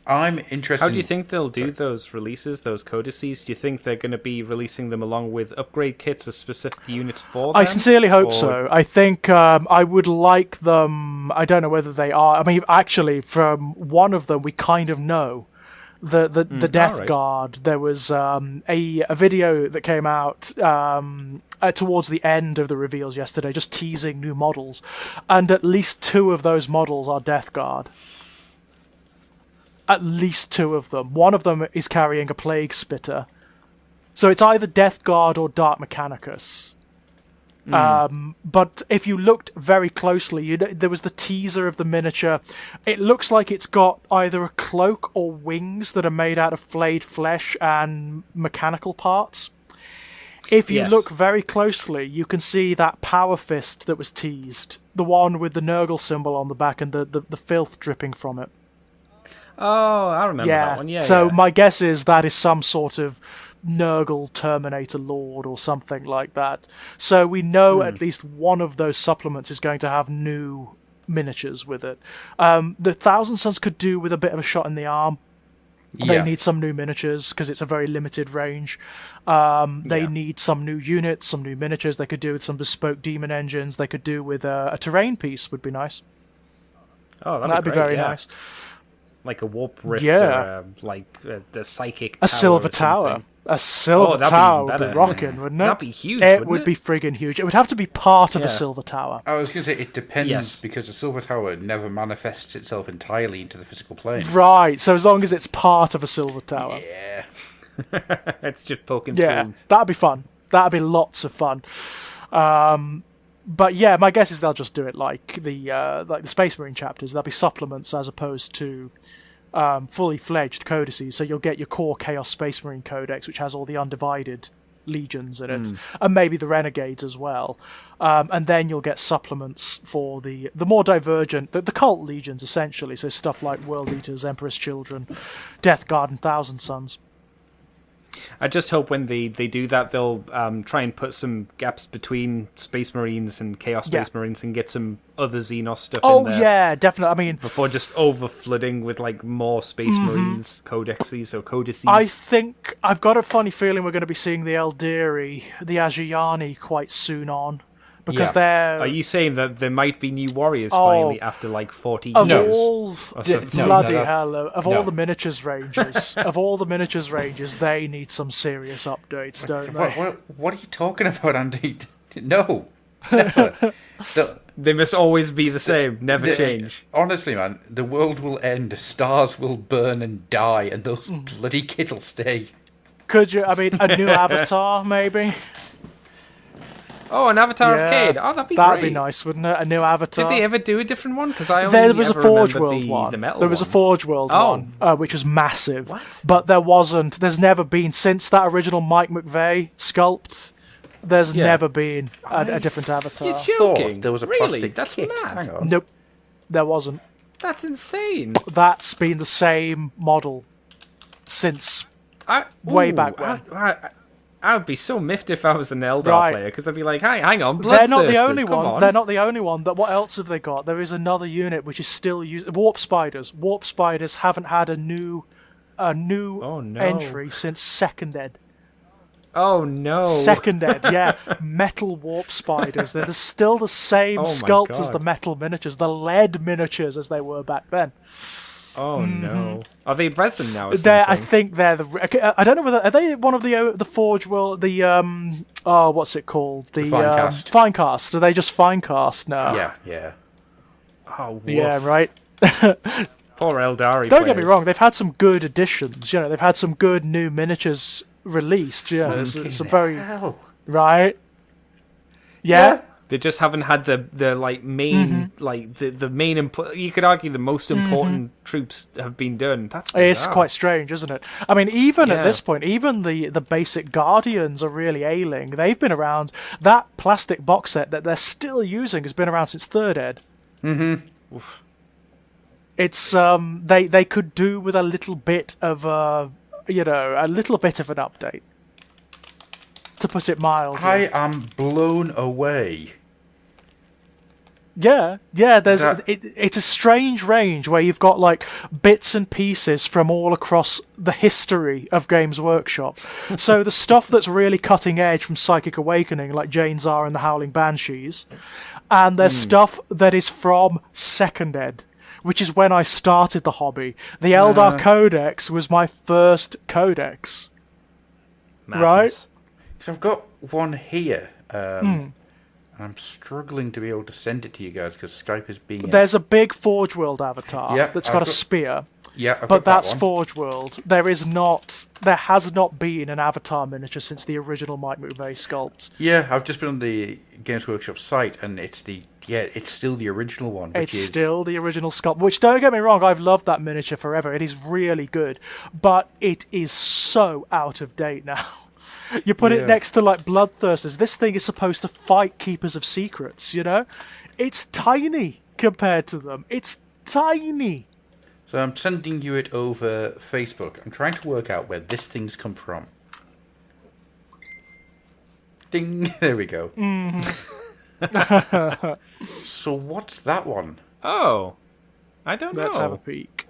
I'm interested. How do you think they'll do those releases, those codices? Do you think they're going to be releasing them along with upgrade kits or specific units for them? I sincerely hope so. I think I would like them. I don't know whether they are. I mean, actually, from one of them, we kind of know. The Death Guard. There was a video that came out towards the end of the reveals yesterday, just teasing new models, and at least 2 of those models are Death Guard. At least 2 of them. One of them is carrying a Plague Spitter. So it's either Death Guard or Dark Mechanicus. But if you looked very closely, there was the teaser of the miniature. It looks like it's got either a cloak or wings that are made out of flayed flesh and mechanical parts. If you look very closely, you can see that Power Fist that was teased. The one with the Nurgle symbol on the back and the filth dripping from it. Oh, I remember that one. So my guess is that is some sort of Nurgle Terminator Lord or something like that. So we know at least one of those supplements is going to have new miniatures with it. The Thousand Suns could do with a bit of a shot in the arm. They need some new miniatures because it's a very limited range. They need some new units, some new miniatures. They could do with some bespoke demon engines. They could do with a terrain piece would be nice. Oh, that'd be very nice. Like a warp rift, or the psychic. A silver tower. A silver tower would be rocking, wouldn't it? That'd be huge. It would be friggin' huge. It would have to be part of a silver tower. I was going to say it depends because a silver tower never manifests itself entirely into the physical plane. Right. So as long as it's part of a silver tower. Yeah. It's just poking through. Yeah, that'd be fun. That'd be lots of fun. But yeah, my guess is they'll just do it like the Space Marine chapters. There'll be supplements as opposed to fully fledged codices. So you'll get your core Chaos Space Marine Codex, which has all the undivided legions in it, and maybe the Renegades as well. And then you'll get supplements for the more divergent, the cult legions essentially. So stuff like World Eaters, Emperor's Children, Death Guard, and Thousand Suns. I just hope when they do that, they'll try and put some gaps between Space Marines and Chaos Space Marines and get some other Xenos stuff in there. Oh, yeah, definitely. I mean, before just over-flooding with more Space Marines codexes or codices. I think I've got a funny feeling we're going to be seeing the Eldari, the Ajayani quite soon on. because Yeah. they're Are you saying that there might be new warriors Oh. finally after like 40 of years? all or something? bloody no. hell of No. all the miniatures ranges they need some serious updates, don't they? What are you talking about, Andy? No, never. They must always be the same, never change. Honestly, man, the world will end, stars will burn and die, and those bloody kids will stay. Could you? I mean, a new avatar maybe. Oh, an Avatar Yeah, of Cade. Oh, that'd be That'd great. be nice, wouldn't it? A new avatar. Did they ever do a different one? Because I only There was a ever Forge remember World one. The metal There was a one. Forge World Oh. one, which was massive. What? But there wasn't. There's never been since that original Mike McVeigh sculpt. There's Yeah. never been a different avatar. You're Thought joking? there was a really? plastic That's kit. mad. Hang on. Nope, there wasn't. That's insane. That's been the same model since way back when. I would be so miffed if I was an Eldar Right. player, because I'd be like, hey, hang on, They're not the Bloodthirsters, only come one. on. They're not the only one. But what else have they got? There is another unit which is still used. Warp Spiders. Warp Spiders haven't had a new Oh, no. entry since Second Ed. Oh, no. Second Ed, yeah. Metal Warp Spiders. They're still the same Oh my sculpt as God. the metal miniatures, the lead miniatures as they were back then. Oh, no. Are they resin now or They're, I something? think they're the. I don't know whether are they one of the Forge World, the what's it called, the Finecast. Finecast. Are they just Finecast now? Yeah. Oh, woof. Yeah, right. Poor Eldari Don't get me players. wrong, they've had some good additions. You know, they've had some good new miniatures released. You know, there's some very Hell. right. Yeah. They just haven't had the like main like the main you could argue the most important troops have been done. That's It's bizarre. quite strange, isn't it? I mean, even at Yeah. this point, even the basic Guardians are really ailing. They've been around. That plastic box set that they're still using has been around since Third Ed. Oof. It's they could do with a little bit of a little bit of an update. To put it mildly. I am blown away. Yeah. It's a strange range where you've got like bits and pieces from all across the history of Games Workshop. So the stuff that's really cutting edge from Psychic Awakening, like Jane Czar and the Howling Banshees, and there's stuff that is from Second Ed, which is when I started the hobby. The Eldar Codex was my first codex. Madness. Right? Because I've got one here. I'm struggling to be able to send it to you guys because Skype is being... There's a big Forge World avatar Yeah, that's I've got a got- spear. Yeah, I've But got that that's one. Forge World. There has not been an Avatar miniature since the original Mike McVeigh sculpt. Yeah, I've just been on the Games Workshop site, and it's still the original one. Which It's is, still the original sculpt, which, don't get me wrong, I've loved that miniature forever. It is really good, but it is so out of date now. You put it Yeah. next to like Bloodthirsters. This thing is supposed to fight Keepers of Secrets, you know? It's tiny compared to them. It's tiny. So I'm sending you it over Facebook. I'm trying to work out where this thing's come from. Ding! There we go. So what's that one? Oh, I don't know. Let's have a peek.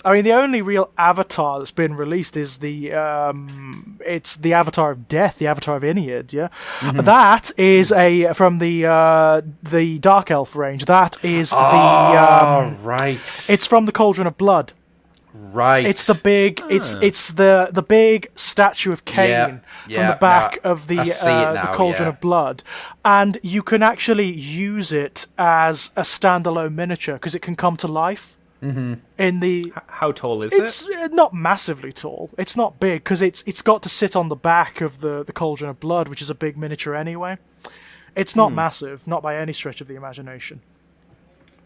I mean, the only real Avatar that's been released is it's the Avatar of Death, the Avatar of Ennead. Yeah, that is from the Dark Elf range. That is Right. it's from the Cauldron of Blood. Right. It's the big, it's the big statue of Cain from yeah, the back no, of the I see it now, Cauldron yeah. of Blood, and you can actually use it as a standalone miniature because it can come to life. In the How tall is it's it? not massively tall. It's not big because it's got to sit on the back of the Cauldron of Blood, which is a big miniature anyway. It's not massive, not by any stretch of the imagination.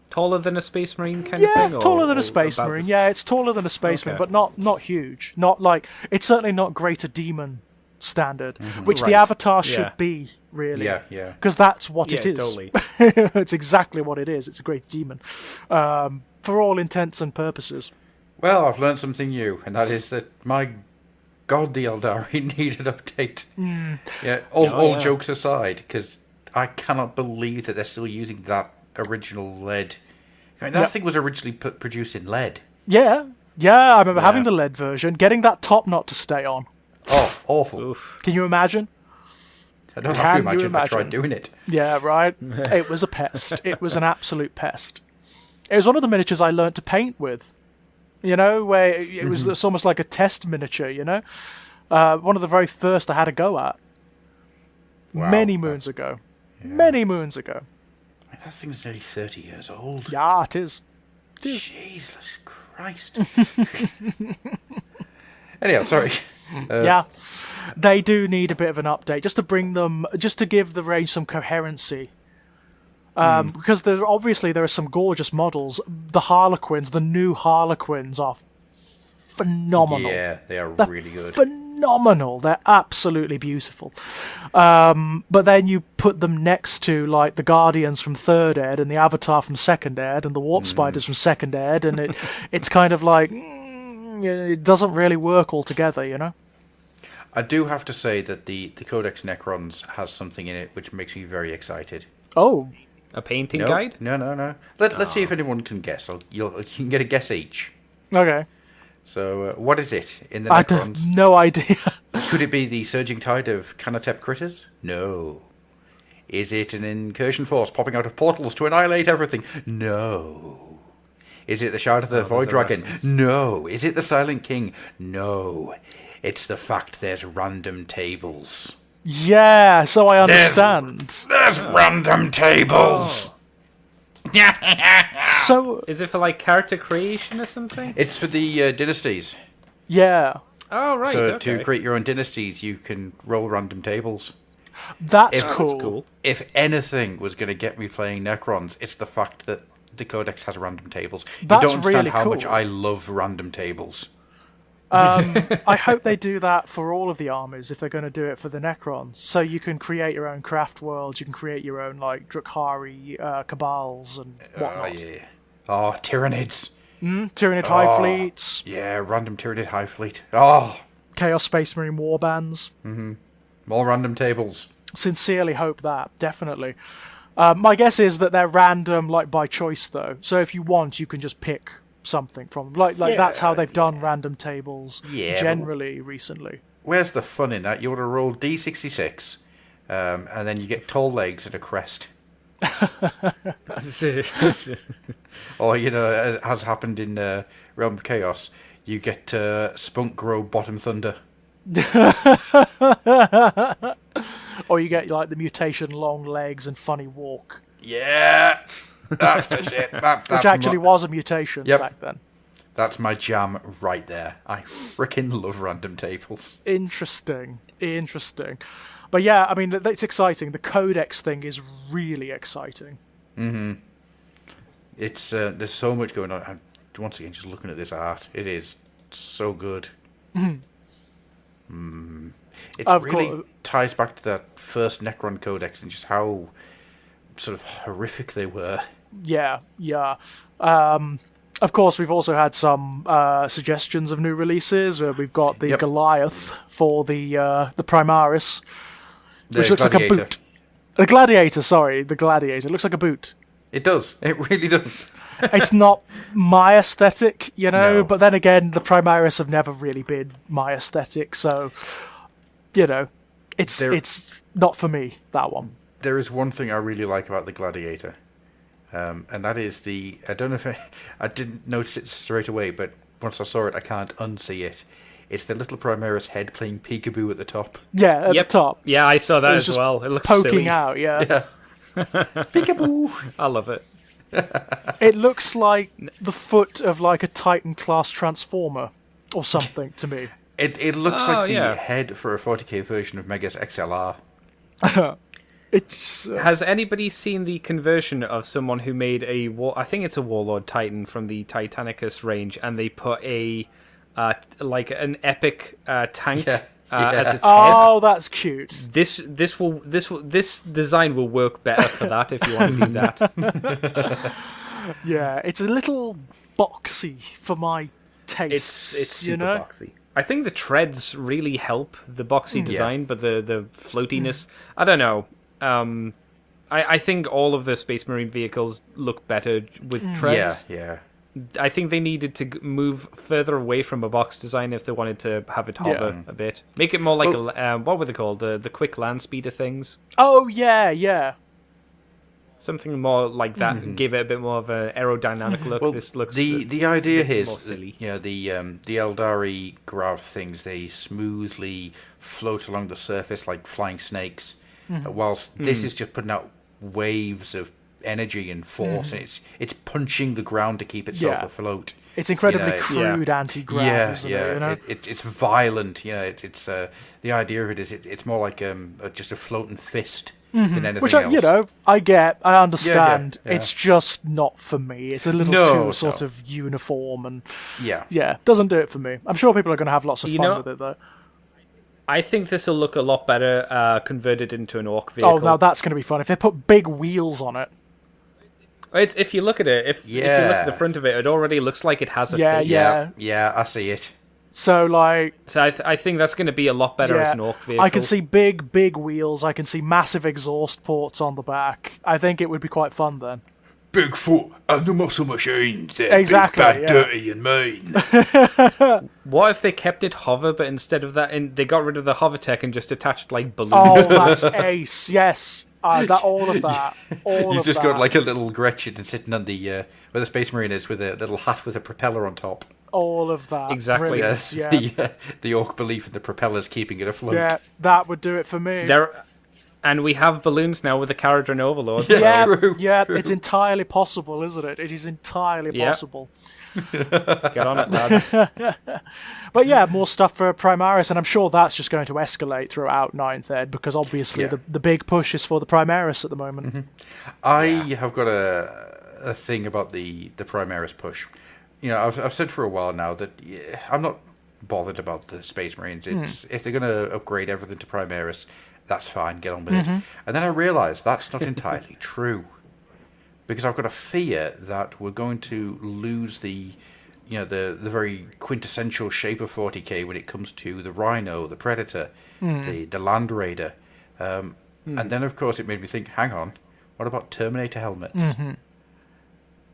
Taller than a Space Marine kind of Yeah, thing? taller than or a Space about Marine. this- Yeah, it's taller than a Space Marine, Okay. but not huge. Not like it's certainly not Greater Demon standard, which the Right. Avatar should Yeah. be really. Yeah. Because that's what Yeah, it is. totally. It's exactly what it is. It's a Great Demon, for all intents and purposes. Well, I've learned something new, and that is that my God, the Eldari need an update. Yeah. All yeah. jokes aside, because I cannot believe that they're still using that original lead. I mean, that thing was originally produced in lead. Yeah, I remember having the lead version, getting that top knot to stay on. Oh, awful. Oof. Can you imagine? I don't have to imagine I tried doing it. Yeah, right? It was a pest. It was an absolute pest. It was one of the miniatures I learnt to paint with. You know, where it was it's almost like a test miniature, you know? One of the very first I had a go at. Wow. Many moons ago. Yeah. Many moons ago. That thing's nearly 30 years old. Yeah, it is. It is. Jesus Christ. Anyhow, sorry. Yeah, they do need a bit of an update just to bring them, just to give the range some coherency. Because there are some gorgeous models. The Harlequins, the new Harlequins, are phenomenal. Yeah, they're really good. Phenomenal. They're absolutely beautiful. But then you put them next to like the Guardians from Third Ed and the Avatar from Second Ed and the Warp Spiders from Second Ed, and it's kind of like it doesn't really work all together, you know. I do have to say that the Codex Necrons has something in it which makes me very excited. Oh. A painting guide? No. Let's see if anyone can guess. You can get a guess each. Okay. So, what is it in the Necrons? I have no idea. Could it be the surging tide of Canatep critters? No. Is it an incursion force popping out of portals to annihilate everything? No. Is it the Shard of the Void Dragon? No. Is it the Silent King? No. It's the fact there's random tables. Yeah, so I understand. There's random tables. So is it for like character creation or something? It's for the dynasties. Yeah. Oh right. So okay. to create your own dynasties, you can roll random tables. That's cool. That's cool. If anything was going to get me playing Necrons, it's the fact that the Codex has random tables. That's you don't understand really how cool. much I love random tables. I hope they do that for all of the armies if they're going to do it for the Necrons. So you can create your own craft worlds, you can create your own like Drukhari cabals and whatnot. Oh yeah. Oh, Tyranids. Tyranid High Fleets. Yeah, random Tyranid High Fleet. Oh. Chaos Space Marine warbands. More random tables. Sincerely hope that, definitely. My guess is that they're random, like by choice, though. So if you want, you can just pick something from them. Like that's how they've done random tables generally recently. Where's the fun in that? You want to roll D66, and then you get tall legs and a crest. Or, as happened in Realm of Chaos, you get Spunk Grow Bottom Thunder. Or you get like the mutation long legs and funny walk. Yeah, that's the shit. Which actually was a mutation back then. That's my jam right there. I freaking love random tables. Interesting. But yeah, I mean, it's exciting. The Codex thing is really exciting. It's there's so much going on. I'm, once again, just looking at this art, it is so good. It really ties back to that first Necron Codex and just how sort of horrific they were. Yeah. Of course, we've also had some suggestions of new releases. We've got the Goliath for the Primaris, which looks Gladiator. like a boot. The Gladiator. It looks like a boot. It does. It really does. It's not my aesthetic, No. but then again, the Primaris have never really been my aesthetic, so, it's not for me, that one. There is one thing I really like about the Gladiator, and that is I don't know if I didn't notice it straight away, but once I saw it, I can't unsee it. It's the little Primaris head playing peekaboo at the top. Yeah, at the top. Yeah, I saw that as well. It looks poking silly. out, yeah. Peekaboo! I love it. It looks like the foot of like a Titan-class Transformer or something to me. It looks like the head for a 40k version of Megas XLR. Has anybody seen the conversion of someone who made I think it's a Warlord Titan from the Titanicus range, and they put like an epic tank as its head? Oh, that's cute. This design will work better for that if you want to do that. Yeah, it's a little boxy for my taste. It's super boxy. I think the treads really help the boxy design, but the floatiness, I don't know. I think all of the Space Marine vehicles look better with treads. Yeah. I think they needed to move further away from a box design if they wanted to have it hover a bit. Make it more like what were they called? The quick land speeder things. Oh yeah. Something more like that. Give it a bit more of an aerodynamic look. Well, this looks the idea here more is silly. the Eldari grav things. They smoothly float along the surface like flying snakes, whilst this is just putting out waves of energy and force, and it's punching the ground to keep itself afloat. It's incredibly crude anti-grav, isn't it? You know? It's violent. It's the idea of it is it's more like just a floating fist than anything Which else. I understand. Yeah. It's just not for me. It's a little too sort of uniform, and doesn't do it for me. I'm sure people are going to have lots of fun with it though. I think this will look a lot better converted into an orc vehicle. Oh, now that's going to be fun if they put big wheels on it. If you look at it, if you look at the front of it, it already looks like it has a face. Yeah, I see it. So I think that's going to be a lot better as an orc vehicle. I can see big wheels. I can see massive exhaust ports on the back. I think it would be quite fun then. Bigfoot and the muscle machines. Exactly, Big, bad, dirty and mean. What if they kept it hover, but instead of that, they got rid of the hover tech and just attached like balloons? Oh, that's ace. Yes. All of that. You've just got like a little Gretchen sitting on the where the Space Marine is with a little hat with a propeller on top. All of that. Exactly. Brilliant, The orc belief in the propellers keeping it afloat. Yeah, that would do it for me. And we have balloons now with the Caradron Overlords. True. It's entirely possible, isn't it? It is entirely possible. Get on it, lads. But yeah, more stuff for Primaris, and I'm sure that's just going to escalate throughout Ninth Ed, because obviously the big push is for the Primaris at the moment. I have got a thing about the Primaris push. You know, I've said for a while now that I'm not bothered about the Space Marines. It's if they're going to upgrade everything to Primaris, that's fine, get on with it. And then I realised that's not entirely true. Because I've got a fear that we're going to lose the very quintessential shape of 40k when it comes to the Rhino, the Predator, the Land Raider. And then, of course, it made me think, hang on, what about Terminator helmets?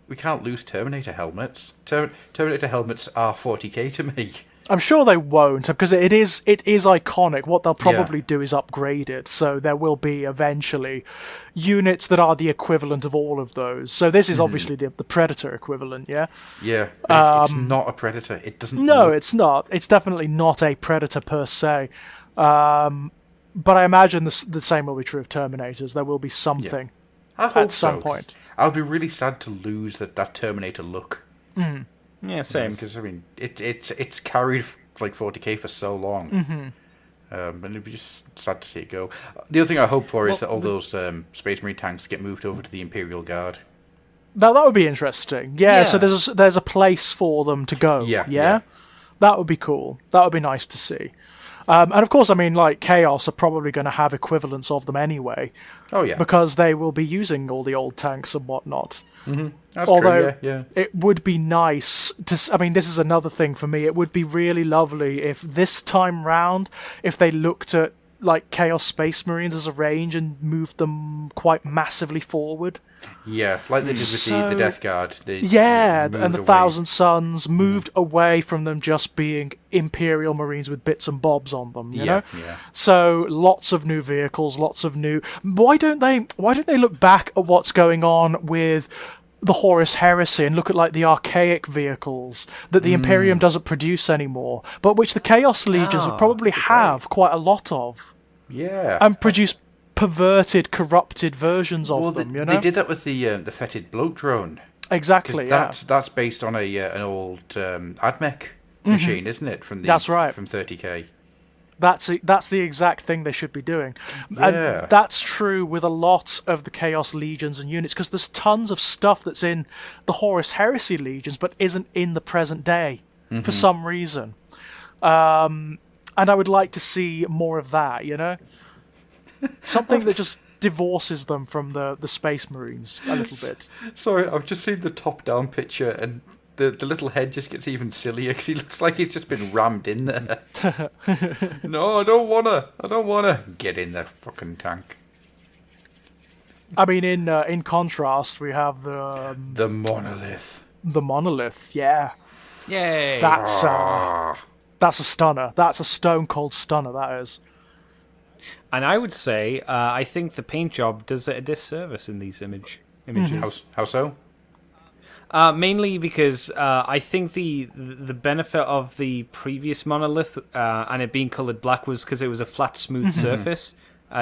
We can't lose Terminator helmets. Terminator helmets are 40k to me. I'm sure they won't, because it is iconic. What they'll probably do is upgrade it, so there will be eventually units that are the equivalent of all of those. So this is obviously the Predator equivalent, yeah? Yeah, but it's not a Predator. It doesn't. No, it's not. It's definitely not a Predator per se. But I imagine the same will be true of Terminators. There will be something at some point. I'll be really sad to lose that Terminator look. Yeah, same. Because I mean, it's carried like 40k for so long, and it'd be just sad to see it go. The other thing I hope for is that all those Space Marine tanks get moved over to the Imperial Guard. Now that would be interesting. Yeah. So there's a place for them to go. Yeah. That would be cool. That would be nice to see. And of course, I mean, like Chaos are probably going to have equivalents of them anyway. Oh yeah. Because they will be using all the old tanks and whatnot. That's Although true, it would be nice to. I mean, this is another thing for me. It would be really lovely if this time round, if they looked at like Chaos Space Marines as a range and moved them quite massively forward. Yeah, like they did with the Death Guard. And the Thousand Suns moved away from them just being Imperial Marines with bits and bobs on them, you know? Yeah. So lots of new vehicles, lots of new. Why don't they look back at what's going on with the Horus Heresy and look at like the archaic vehicles that the Imperium doesn't produce anymore, but which the Chaos Legions would probably have quite a lot of. Yeah. And produce perverted, corrupted versions of them, you know? They did that with the fetid bloat drone. Exactly, That's based on an old AdMech machine, isn't it? That's right. From 30k. That's the exact thing they should be doing. Yeah. And that's true with a lot of the Chaos Legions and units, because there's tons of stuff that's in the Horus Heresy Legions but isn't in the present day for some reason. And I would like to see more of that, you know? Something that just divorces them from the Space Marines a little bit. Sorry, I've just seen the top-down picture, and the little head just gets even sillier because he looks like he's just been rammed in there. No, I don't wanna. Get in the fucking tank. I mean, in contrast, we have the Monolith. The monolith, yeah. Yay! That's a stunner. That's a stone cold stunner, that is. And I would say, I think the paint job does it a disservice in these images. How so? Mainly because I think the benefit of the previous monolith and it being coloured black was because it was a flat, smooth surface.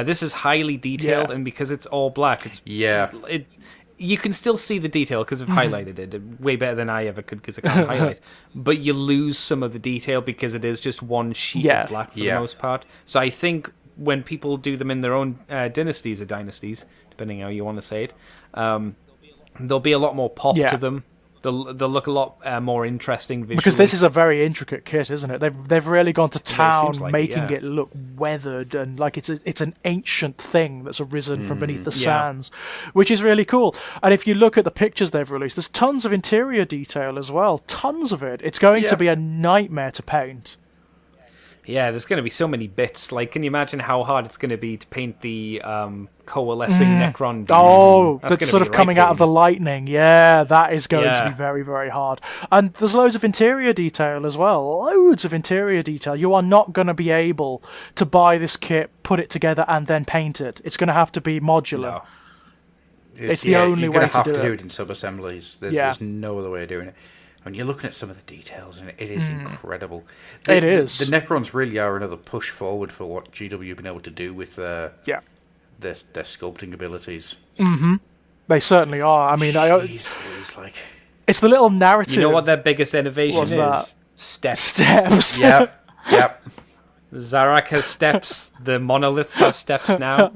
This is highly detailed, and because it's all black, you can still see the detail because I've highlighted it way better than I ever could because I can't highlight. But you lose some of the detail because it is just one sheet of black for the most part. So I think when people do them in their own dynasties, depending how you want to say it, there'll be a lot more pop to them. They'll look a lot more interesting visually. Because this is a very intricate kit, isn't it? They've really gone to town making it look weathered and like it's an ancient thing that's arisen from beneath the sands, which is really cool. And if you look at the pictures they've released, there's tons of interior detail as well. Tons of it. It's going to be a nightmare to paint. Yeah, there's going to be so many bits. Like, can you imagine how hard it's going to be to paint the coalescing Necron? That's sort of coming out of the lightning. Yeah, that is going to be very, very hard. And there's loads of interior detail as well. Loads of interior detail. You are not going to be able to buy this kit, put it together, and then paint it. It's going to have to be modular. No. It's the only way to do it. You're going to have to do it in sub-assemblies. There's no other way of doing it. When you're looking at some of the details, and it is incredible. It is. The Necrons really are another push forward for what GW have been able to do with their sculpting abilities. Mm-hmm. They certainly are. I mean, it's the little narrative. You know what their biggest innovation is? That? Steps. Yep. Zarak has steps. The monolith has steps now.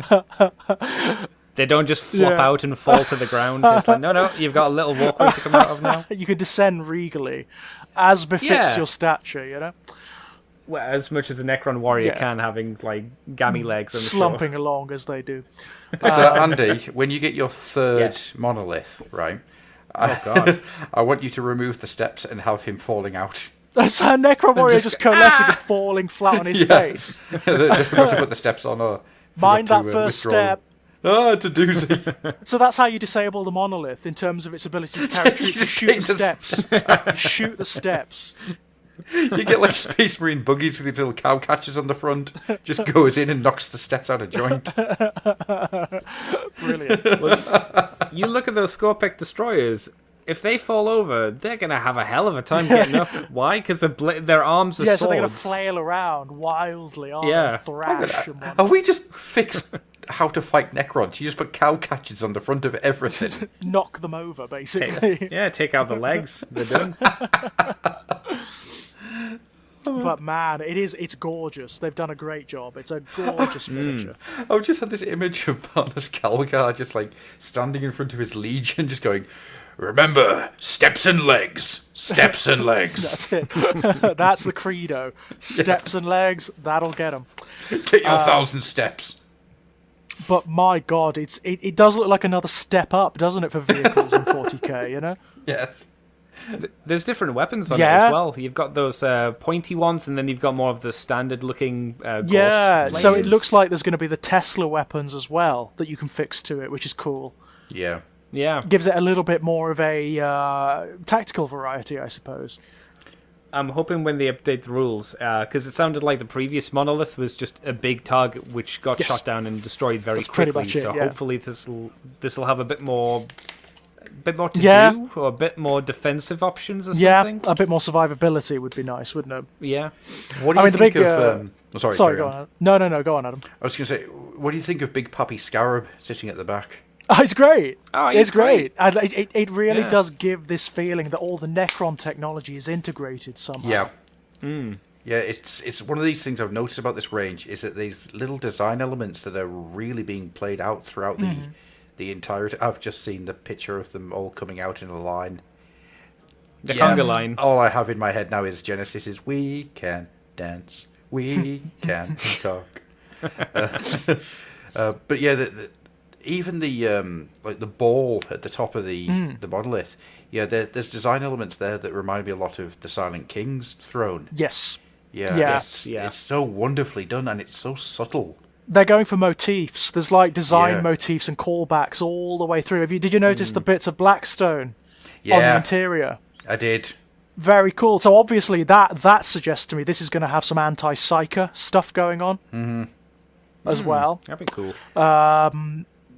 They don't just flop out and fall to the ground. It's like, no, you've got a little walkway to come out of now. You can descend regally, as befits your stature, you know? Well, as much as a Necron warrior can, having, like, gammy legs. Slumping along as they do. So, Andy, when you get your third monolith, right? Oh, God. I want you to remove the steps and have him falling out. So a Necron warrior just coalescing and falling flat on his face. They forgot to put the steps on. Or mind that first step. It's a doozy. So that's how you disable the monolith in terms of its ability to carry troops. You shoot the steps. Shoot the steps. You get like Space Marine buggies with these little cow catchers on the front. Just goes in and knocks the steps out of joint. Brilliant. You look at those Scorpec destroyers. If they fall over, they're going to have a hell of a time getting up. Why? Because their arms are swords. So they're going to flail around wildly, thrash. Have we just fixed how to fight Necrons? You just put cow catchers on the front of everything. Knock them over, basically. Take out the legs. They're done. But man, it's gorgeous. They've done a great job. It's a gorgeous miniature. I've just had this image of Barnes Calgar just like standing in front of his legion, just going, "Remember, steps and legs, steps and legs." That's it. That's the credo. Steps and legs. That'll get them. Get your 1,000 steps. But my God, it does look like another step up, doesn't it, for vehicles in 40k? You know? Yes. There's different weapons on it as well. You've got those pointy ones, and then you've got more of the standard-looking flames. So it looks like there's going to be the Tesla weapons as well that you can fix to it, which is cool. Yeah. Gives it a little bit more of a tactical variety, I suppose. I'm hoping when they update the rules, because it sounded like the previous monolith was just a big target which got shot down and destroyed very quickly. Pretty much it, hopefully this will have a bit more to do, or a bit more defensive options or something. Yeah, a bit more survivability would be nice, wouldn't it? Yeah. What do you think of... sorry, go on. No, go on, Adam. I was going to say, what do you think of Big Pappy Scarab sitting at the back? Oh, it's great. It's great. And it really does give this feeling that all the Necron technology is integrated somehow. Yeah. Yeah, it's one of these things I've noticed about this range, is that these little design elements that are really being played out throughout the entirety. I've just seen the picture of them all coming out in a line. The conga line. All I have in my head now is Genesis is "We can dance, we can talk." But yeah, even the like the ball at the top of the monolith. Yeah, there's design elements there that remind me a lot of the Silent King's throne. Yes. Yeah. It's so wonderfully done, and it's so subtle. They're going for motifs. There's like design motifs and callbacks all the way through. Did you notice the bits of Blackstone? Yeah. on the interior. I did. Very cool. So obviously that suggests to me this is going to have some anti-psyker stuff going on as well. That'd be cool.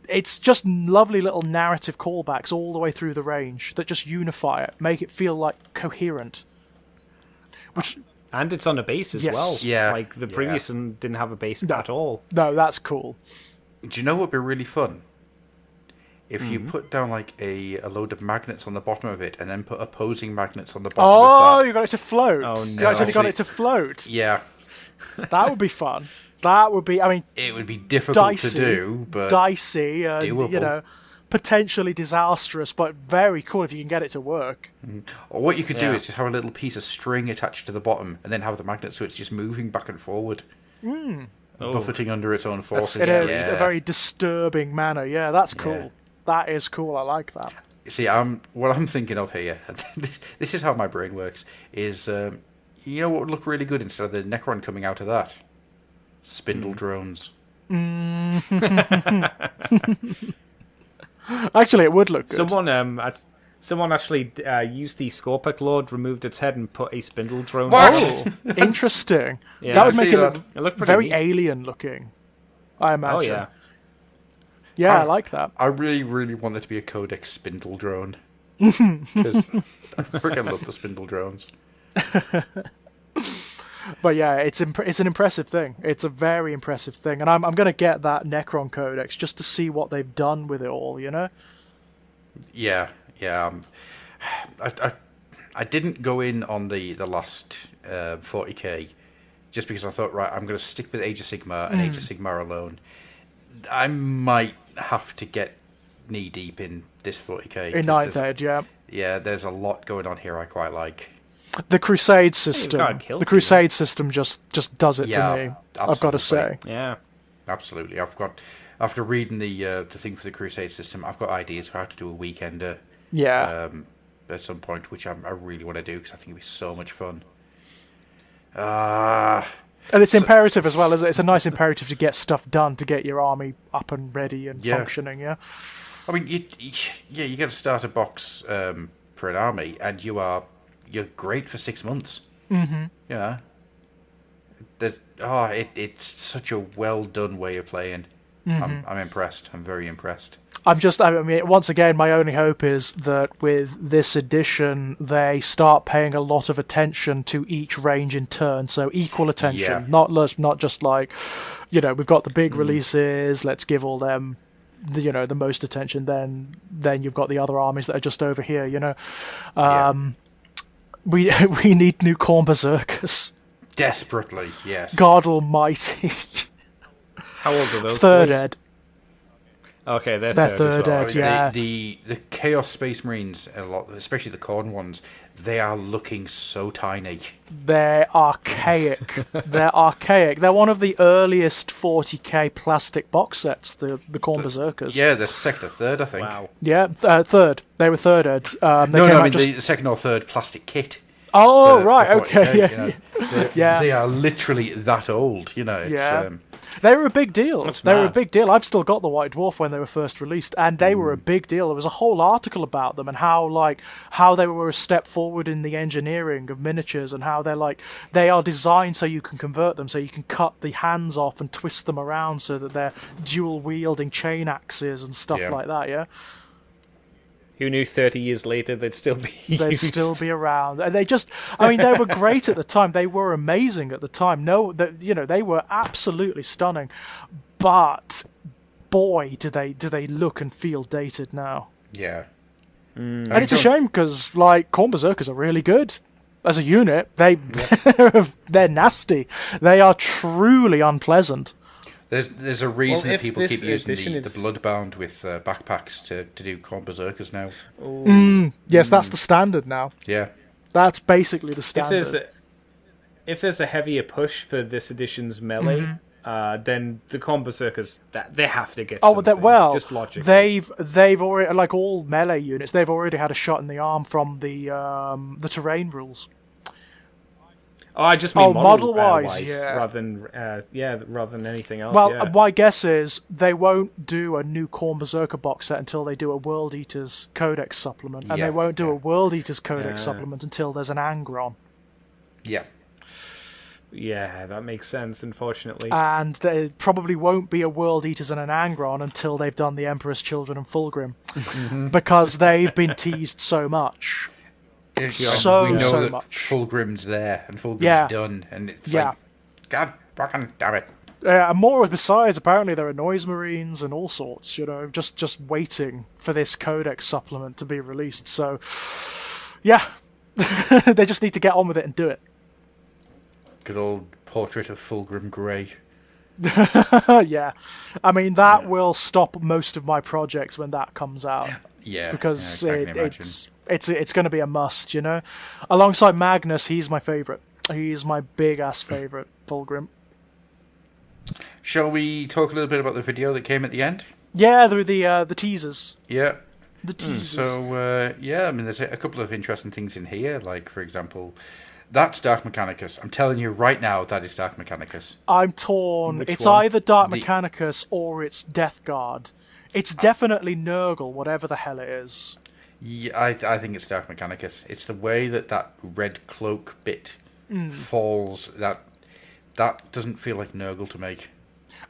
It's just lovely little narrative callbacks all the way through the range that just unify it, make it feel like coherent. And it's on a base as Yes. well. Yeah. Like the previous one didn't have a base at all. No, that's cool. Do you know what would be really fun? If you put down like a load of magnets on the bottom of it, and then put opposing magnets on the bottom of that. You got it to float. Oh, You no. actually got it to float. Yeah, That would be fun. That would be, I mean, it would be difficult dicey, to do, but dicey, and, doable. potentially disastrous, but very cool if you can get it to work. Or what you could do Yeah. is just have a little piece of string attached to the bottom, and then have the magnet so it's just moving back and forward, buffeting under its own forces. In a very disturbing manner. Yeah, that's cool. Yeah. That is cool. I like that. See, what I'm thinking of here, this is how my brain works, is, you know what would look really good instead of the Necron coming out of that? Spindle drones. Actually, it would look good. Someone actually used the Scorpic Lord, removed its head, and put a spindle drone. What? on it. Oh, interesting. Yeah. That would I make see it look that. It looked pretty very neat. alien looking, I imagine. Oh yeah. Yeah, I like that. I really, really want there to be a Codex spindle drone. Because I freaking love the spindle drones. But yeah, it's an impressive thing. It's a very impressive thing, and I'm going to get that Necron Codex just to see what they've done with it all. Yeah. I didn't go in on the last 40k just because I thought, right, I'm going to stick with Age of Sigmar and Age of Sigmar alone. I might have to get knee deep in this 40k. In Ninth Age, yeah. Yeah, there's a lot going on here I quite like. The Crusade system. gotta kill The people. Crusade system just does it Yeah, for me. I've got to say. Yeah. Absolutely. After reading the thing for the Crusade system, I've got ideas for how to do a weekender Yeah. at some point, which I really want to do because I think it'd be so much fun. And it's imperative as well, isn't it? It's a nice imperative to get stuff done, to get your army up and ready and Yeah. functioning, yeah? I mean, you got to start a box for an army, and you're great for 6 months. Mm-hmm. You know, it's such a well done way of playing. I'm impressed. I'm very impressed. I mean, once again, my only hope is that with this edition, they start paying a lot of attention to each range in turn. So equal attention, Yeah. not just like, we've got the big releases, let's give all them, the most attention. Then you've got the other armies that are just over here. We need new Khorne Berserkers. Desperately, yes. God Almighty, How old are those? third boys? ed. Okay, they're They're third. third ed, yeah. The Chaos Space Marines, a lot, especially the Khorne ones, they are looking so tiny. They're archaic. They're one of the earliest 40k plastic box sets, the Khorne Berserkers. Yeah, the second or third, I think. Wow. Yeah, third. They were third ed. They No, came I out mean just... the second or third plastic kit. Oh, for right, 40K, okay, yeah. you know. Yeah. They are literally that old, you know. It's, Yeah. They were a big deal. That's They were a mad. big deal. I've still got the White Dwarf when they were first released, and they were a big deal. There was a whole article about them and how they were a step forward in the engineering of miniatures, and how they are designed so you can convert them, so you can cut the hands off and twist them around so that they're dual wielding chain axes and stuff Yeah. like that. Yeah. Who knew 30 years later they'd still be They'd used? still be around, and they were great at the time. They were amazing at the time. They were absolutely stunning, but boy, do they look and feel dated now. Yeah. And it's a shame because Khorne Berserkers are really good as a unit. They're nasty. They are truly unpleasant. There's a reason that if people this keep using edition the is- Bloodbound with backpacks to do Khorne Berserkers now. Yes, that's the standard now. Yeah. That's basically the standard. If there's a heavier push for this edition's melee, then the Khorne Berserkers, they have to get Oh, something. Just logically. they've already, like all melee units, they've already had a shot in the arm from the terrain rules. Oh, I just mean model-wise, rather than anything else. Well, my guess is they won't do a new Khorne Berserker box set until they do a World Eaters Codex supplement, and they won't do a World Eaters Codex supplement until there's an Angron. Yeah. Yeah, that makes sense, unfortunately. And there probably won't be a World Eaters and an Angron until they've done the Emperor's Children and Fulgrim, because they've been teased so much. So much. Fulgrim's there and Fulgrim's done, and it's like, God fucking damn it. And more besides, apparently there are Noise Marines and all sorts, just waiting for this Codex supplement to be released. So, yeah, they just need to get on with it and do it. Good old portrait of Fulgrim Grey. Yeah, I mean that will stop most of my projects when that comes out. Yeah, because it's going to be a must, Alongside Magnus, he's my favourite. He's my big ass favourite, Fulgrim. Shall we talk a little bit about the video that came at the end? Yeah, the teasers. Yeah. The teasers. So, I mean, there's a couple of interesting things in here. Like, for example, that's Dark Mechanicus. I'm telling you right now, that is Dark Mechanicus. I'm torn. Which it's one? either Dark Mechanicus or it's Death Guard. It's definitely Nurgle, whatever the hell it is. Yeah, I think it's Dark Mechanicus. It's the way that red cloak bit falls. That doesn't feel like Nurgle to me.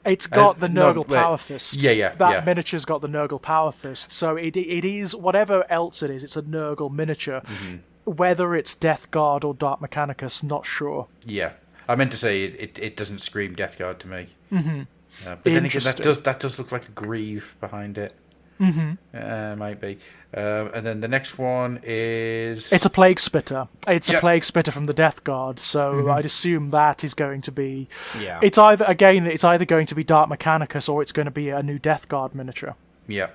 It's got the Nurgle Power Fist. Yeah. That miniature's got the Nurgle Power Fist. So it is, whatever else it is, it's a Nurgle miniature. Mm-hmm. Whether it's Death Guard or Dark Mechanicus, not sure. Yeah. I meant to say it doesn't scream Death Guard to me. Mm-hmm. But then again, that does look like a Grieve behind it. Mm-hmm. Might be. And then the next one is... It's a Plague Spitter. It's a Plague Spitter from the Death Guard, so I'd assume that is going to be... Yeah. It's either going to be Dark Mechanicus or it's going to be a new Death Guard miniature. Yeah.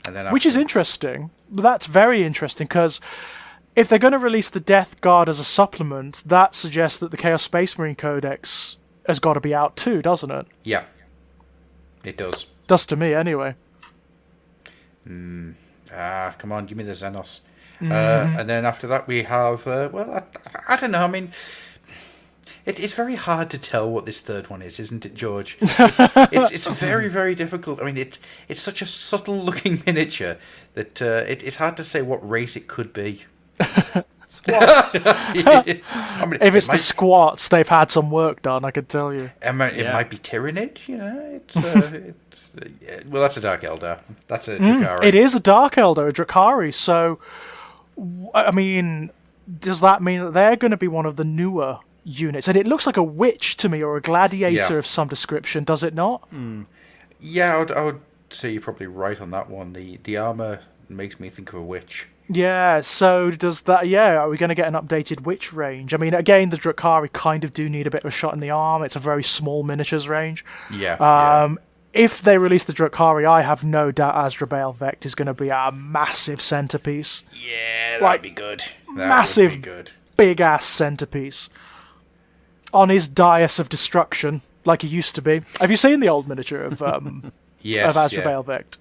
And then which is interesting. That's very interesting, because if they're going to release the Death Guard as a supplement, that suggests that the Chaos Space Marine Codex has got to be out too, doesn't it? Yeah. It does. Does to me, anyway. Come on, give me the Xenos. And then after that we have, I don't know, I mean, it's very hard to tell what this third one is, isn't it, George? It's very, very difficult. I mean, it's such a subtle-looking miniature that it's hard to say what race it could be. Squats. I mean, if it's the squats, they've had some work done, I can tell you. It might be Tyrannid, well, that's a Dark Eldar. That's a Drakari. It is a Dark Eldar, a Drakari. So, I mean, does that mean that they're going to be one of the newer units? And it looks like a witch to me, or a gladiator of some description, does it not? Yeah, I would say you're probably right on that one. The armour makes me think of a witch. Yeah, so does that... Yeah, are we going to get an updated witch range? I mean, again, the Drakari kind of do need a bit of a shot in the arm. It's a very small miniatures range. Yeah. If they release the Drakari, I have no doubt Azrael Vect is going to be a massive centerpiece. Yeah, that'd be good. Massive, big-ass centerpiece. On his dais of destruction, like he used to be. Have you seen the old miniature of Azrael Vect?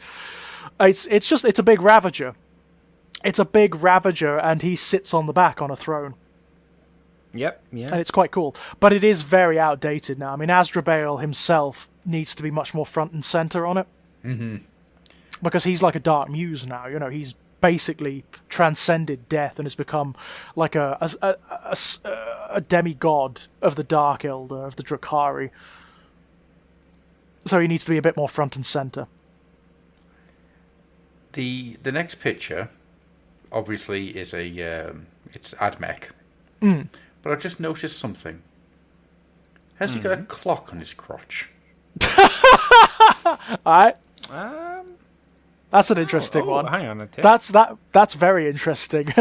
It's a big Ravager. It's a big Ravager, and he sits on the back on a throne. Yep, yeah. And it's quite cool. But it is very outdated now. I mean, Azrael himself needs to be much more front and center on it. Mm-hmm. Because he's like a Dark Muse now. He's basically transcended death and has become like a demigod of the Dark Eldar, of the Drakari. So he needs to be a bit more front and center. The next picture, obviously, is it's Admech. But I've just noticed something. Has he got a clock on his crotch? Alright. That's an interesting one. Hang on a tick. That's very interesting.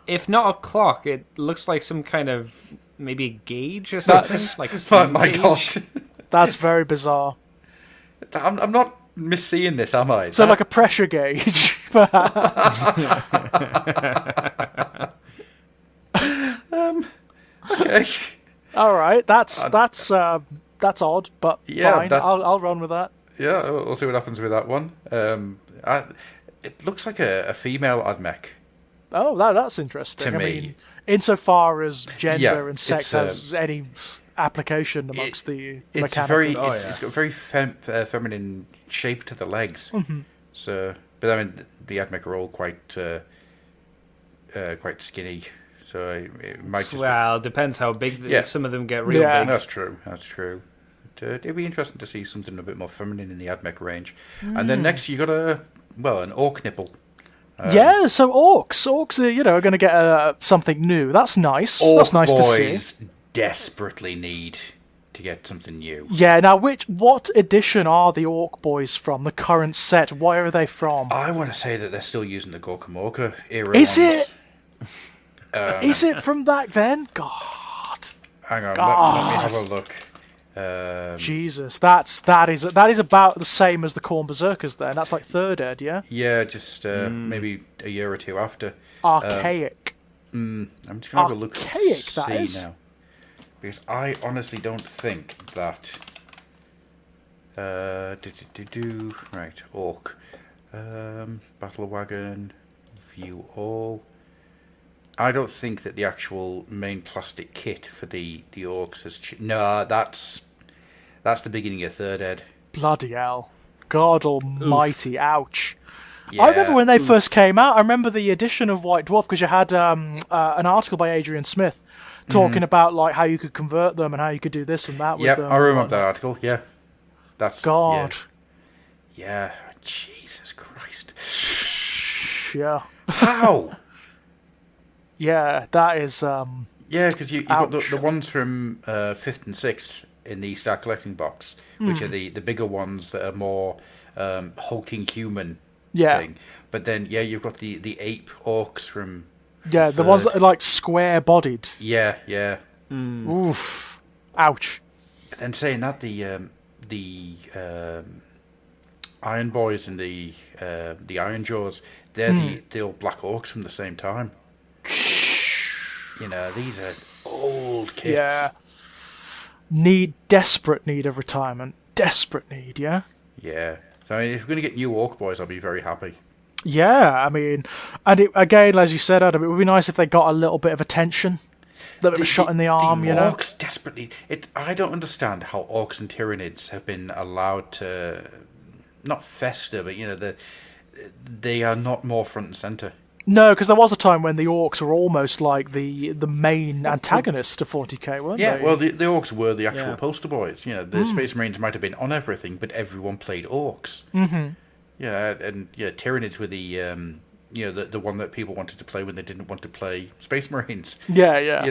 If not a clock, it looks like some kind of maybe a gauge or something. My God. That's very bizarre. I'm not misseeing this, am I? So like a pressure gauge, perhaps. Okay. All right, that's odd, but fine. I'll run with that. Yeah, we'll see what happens with that one. It looks like a female Admech. Oh, that's interesting. To me. Mean, insofar as gender Yeah, and sex it's, has any application amongst the mechanical. It's got very feminine shape to the legs. So, but I mean, the Admech are all quite skinny. So it might just. Well, depends how big. Some of them get real Yeah. big. That's true. But, it'd be interesting to see something a bit more feminine in the Admech range. And then next you got an Orc Nipple. Yeah, so orcs are going to get something new. That's nice. That's nice to see. Boys desperately need to get something new. Yeah, now what edition are the Orc Boys from? The current set? Where are they from? I want to say that they're still using the Gorkamorka era. Is ones. it? Is it from back then? God. Hang on, let me have a look. Jesus, that is about the same as the Khorne Berserkers then. That's like 3rd ed, yeah? Yeah, just maybe a year or two after. Archaic. I'm just going to have a look Archaic, and that is. see now. Because I honestly don't think that... Right, Orc. Battle Wagon. View all. I don't think that the actual main plastic kit for the Orcs has... No, that's the beginning of 3rd ed. Bloody hell. God almighty, ouch. Yeah, I remember when they first came out, I remember the edition of White Dwarf, because you had an article by Adrian Smith talking about like how you could convert them and how you could do this and that with them. I remember that article, yeah. That's God. Yeah, Jesus Christ. Yeah. How? Yeah, that is... Yeah, because you got ouch. the ones from 5th and 6th in the Start Collecting box, which are the bigger ones that are more hulking human thing. But then, you've got the ape orcs from... Yeah, the ones that are like square-bodied. Yeah. Oof. Ouch. But then saying that, the Iron Boys and the Iron Jaws, they're the old Black Orcs from the same time. These are old kids. Yeah. Desperate need of retirement. Desperate need, yeah? Yeah. So, I mean, if we're going to get new Orc Boys, I'll be very happy. Yeah, I mean, and again, as you said, Adam, it would be nice if they got a little bit of attention. That it was shot in the arm, the Orcs desperately... I don't understand how Orcs and Tyranids have been allowed to... Not fester, but, they are not more front and centre. No, because there was a time when the Orcs were almost like the main antagonists to 40k, weren't they? Yeah, well, the Orcs were the actual poster boys. The Space Marines might have been on everything, but everyone played Orcs. Mm-hmm. Tyranids were the one that people wanted to play when they didn't want to play Space Marines. Yeah.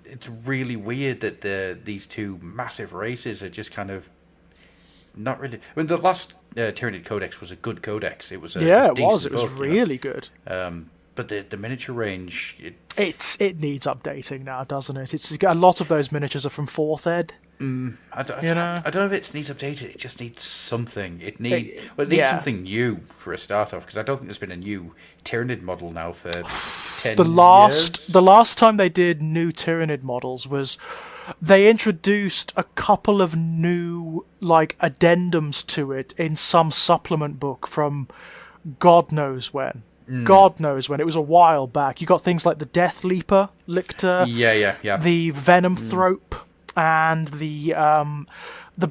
It's really weird that these two massive races are just kind of not really... I mean, the last Tyranid Codex was a good codex. It was it was really good. But the miniature range... It needs updating now, doesn't it? It's a lot of those miniatures are from 4th ed. I don't know if it needs updated. It just needs something. It needs something new for a start off, because I don't think there's been a new Tyranid model now for 10 years. The last time they did new Tyranid models was they introduced a couple of new addendums to it in some supplement book from God knows when. God knows when. It was a while back. You got things like the Death Leaper Lictor, the Venom Thrope, and the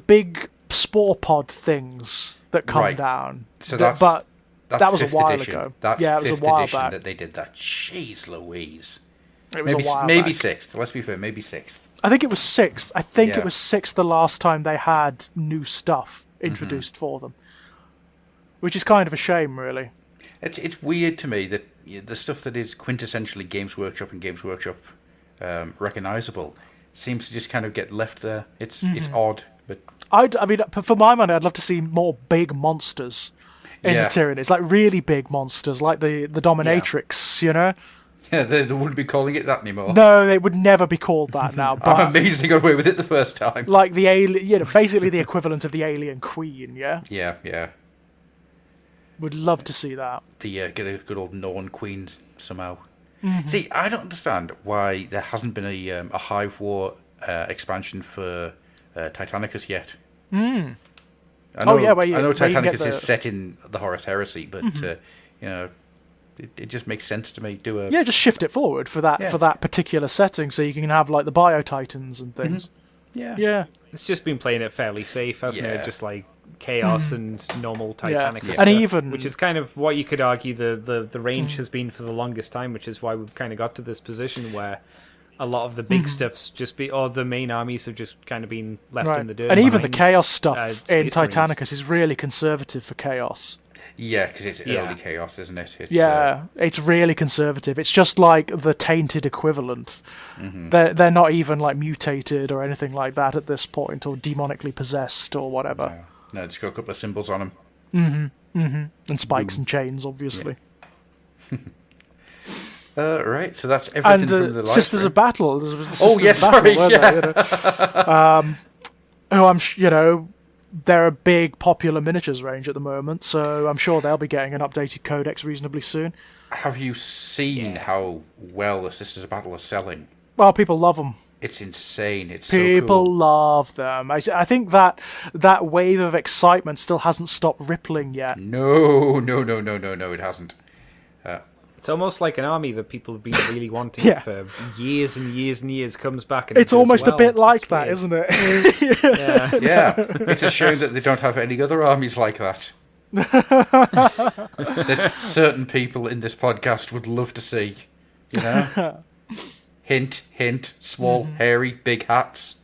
big spore pod things that come down. So that was a while ago. That's it was a while back that they did that. Jeez Louise. It was a while maybe back. 6th. Let's be fair, maybe 6th. I think it was 6th. I think it was 6th the last time they had new stuff introduced for them, which is kind of a shame, really. It's weird to me that the stuff that is quintessentially Games Workshop and Games Workshop recognisable seems to just kind of get left there. It's odd, but I mean, for my money, I'd love to see more big monsters in the Tyranids, like really big monsters, like the Dominatrix, Yeah, they wouldn't be calling it that anymore. No, they would never be called that now. But I'm amazed they got away with it the first time. Like the alien, basically the equivalent of the Alien Queen, yeah? Yeah. Would love to see that. Get a good old Norn Queen somehow. Mm-hmm. See, I don't understand why there hasn't been a Hive War expansion for Titanicus yet. I know, I know Titanicus is set in the Horus Heresy, but it just makes sense to me. Yeah, just shift it forward for that particular setting, so you can have like the Bio Titans and things. Yeah. It's just been playing it fairly safe, hasn't it? Just like chaos and normal Titanic stuff, and even which is kind of what you could argue the range has been for the longest time, which is why we've kind of got to this position where a lot of the big stuff's the main armies have just kind of been left in the dirt. And even the chaos stuff in Space Marines. Titanicus is really conservative for chaos. Yeah, because it's early chaos, isn't it? It's, it's really conservative. It's just like the tainted equivalent. They're not even like mutated or anything like that at this point, or demonically possessed or whatever. No, just got a couple of symbols on them. And spikes and chains, obviously. Right, so that's everything from the live Sisters stream. of Battle. There was the Sisters of Battle, weren't they? Who they're a big popular miniatures range at the moment, so I'm sure they'll be getting an updated codex reasonably soon. Have you seen how well the Sisters of Battle are selling? Well, people love them. It's insane. It's People so cool. love them. I think that wave of excitement still hasn't stopped rippling yet. No, it hasn't. It's almost like an army that people have been really wanting for years and years and years comes back. And it's almost a bit like that, isn't it? Yeah. It's a shame that they don't have any other armies like that. That certain people in this podcast would love to see. You know? Hint, hint, small, hairy, big hats.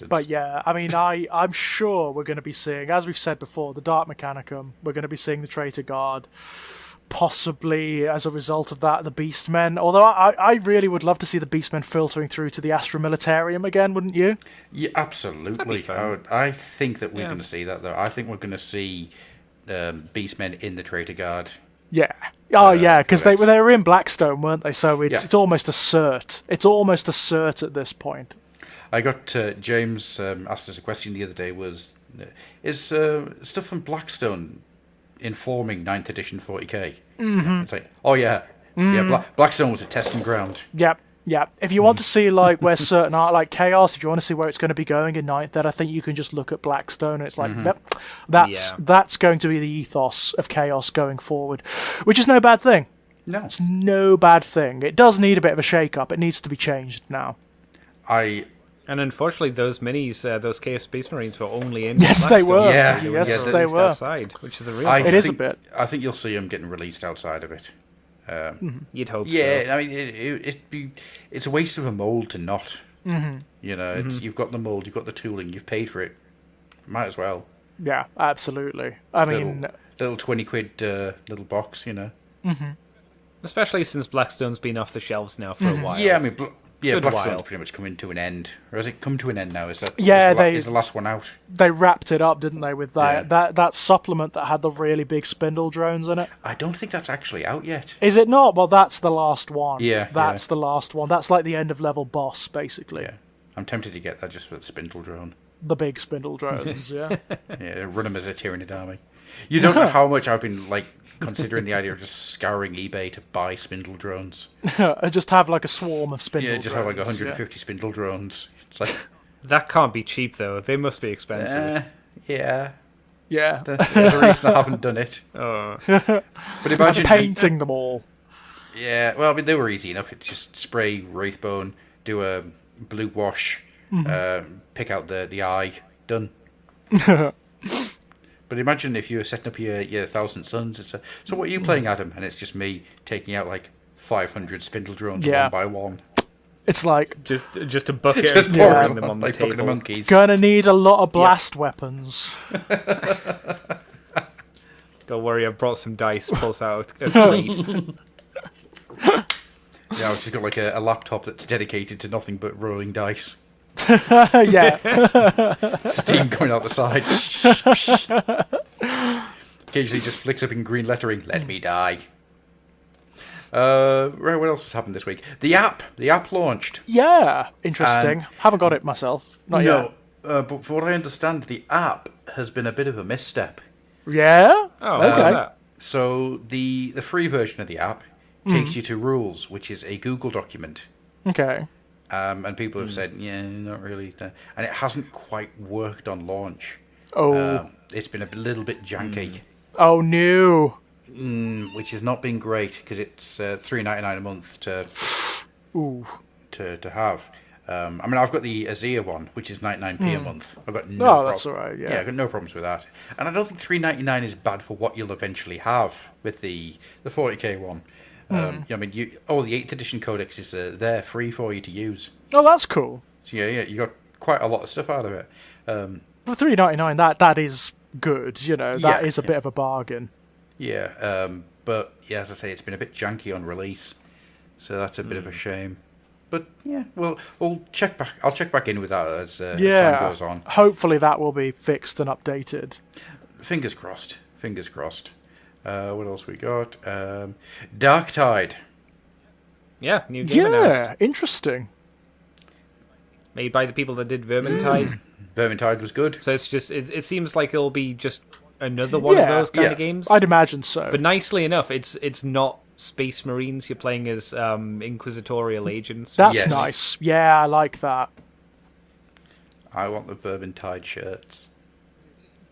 But yeah, I mean, I'm sure we're going to be seeing, as we've said before, the Dark Mechanicum. We're going to be seeing the Traitor Guard. Possibly, as a result of that, the Beastmen. Although I really would love to see the Beastmen filtering through to the Astra Militarum again, wouldn't you? Yeah, absolutely. I think that we're going to see that, though. I think we're going to see Beastmen in the Traitor Guard. Yeah. Oh, yeah, because they were in Blackstone, weren't they? So it's almost a cert. It's almost a cert at this point. I got James asked us a question the other day. Is stuff from Blackstone informing 9th edition 40k? It's like, oh yeah, Blackstone was a testing ground. Yep. If you want to see like where certain art, like Chaos, if you want to see where it's going to be going in 9th, then I think you can just look at Blackstone, and it's like, that's going to be the ethos of Chaos going forward, which is no bad thing. No, it's no bad thing. It does need a bit of a shake-up. It needs to be changed now. And unfortunately, those minis, those Chaos Space Marines, were only in. Yes, they were. Yes, they were. Outside, which is a real. It is a bit. I think you'll see them getting released outside of it. You'd hope. Yeah, so. I mean, it's a waste of a mold to not. You know, you've got the mold, you've got the tooling, you've paid for it. Might as well. Yeah, absolutely. I mean, little 20 quid little box, you know. Especially since Blackstone's been off the shelves now for a while. Yeah, I mean. Blackstone's pretty much coming to an end. Or has it come to an end now? Is the last one out? They wrapped it up, didn't they, with that supplement that had the really big spindle drones in it? I don't think that's actually out yet. Is it not? Well, that's the last one. Yeah. That's the last one. That's like the end of level boss, basically. Yeah. I'm tempted to get that just for the spindle drone. The big spindle drones, yeah. Yeah, run them as a Tyranid army. You don't know how much I've been, considering the idea of just scouring eBay to buy spindle drones. Just have, a swarm of spindle drones. Yeah, just have, 150 spindle drones. It's like... That can't be cheap, though. They must be expensive. Yeah. Yeah. There's a reason I haven't done it. Oh. But imagine... painting them all. Yeah, well, I mean, they were easy enough. It's just spray Wraithbone, do a blue wash, pick out the eye, done. But imagine if you were setting up your 1,000 Suns. So what are you playing, Adam? And it's just me taking out 500 spindle drones one by one. It's like just a bucket just of pouring them on the table. Bucket of monkeys. Gonna need a lot of blast weapons. Don't worry, I've brought some dice. Pulls out a blade. Yeah, I've just got a laptop that's dedicated to nothing but rolling dice. Yeah. Steam coming out the side. Occasionally just flicks up in green lettering, let me die. Right, what else has happened this week? The app launched. Yeah, interesting. Haven't got it myself. Not yet. But from what I understand, the app has been a bit of a misstep. Yeah? Oh, what's that? So the free version of the app takes you to Rules, which is a Google document. Okay. And people have said, not really. And it hasn't quite worked on launch. Oh. It's been a little bit janky. Oh, no. which has not been great because it's $3.99 a month to have. I mean, I've got the Azir one, which is 99p a month. I've got that's all right. Yeah, I've got no problems with that. And I don't think $3.99 is bad for what you'll eventually have with the 40k one. I mean, the 8th edition codex is there free for you to use. Oh, that's cool. So you got quite a lot of stuff out of it. For $3.99, that is good. That is a bit of a bargain. Yeah, but yeah, as I say, it's been a bit janky on release, so that's a bit of a shame. But yeah, we'll check back. I'll check back in with that as time goes on. Hopefully, that will be fixed and updated. Fingers crossed. Fingers crossed. What else we got? Dark Tide. Yeah, new game announced. Yeah, interesting. Made by the people that did Vermintide. Vermintide was good. So it's just it seems like it'll be just another one of those kind of games. I'd imagine so. But nicely enough, it's not Space Marines. You're playing as inquisitorial agents. That's nice. Yeah, I like that. I want the Vermintide shirts.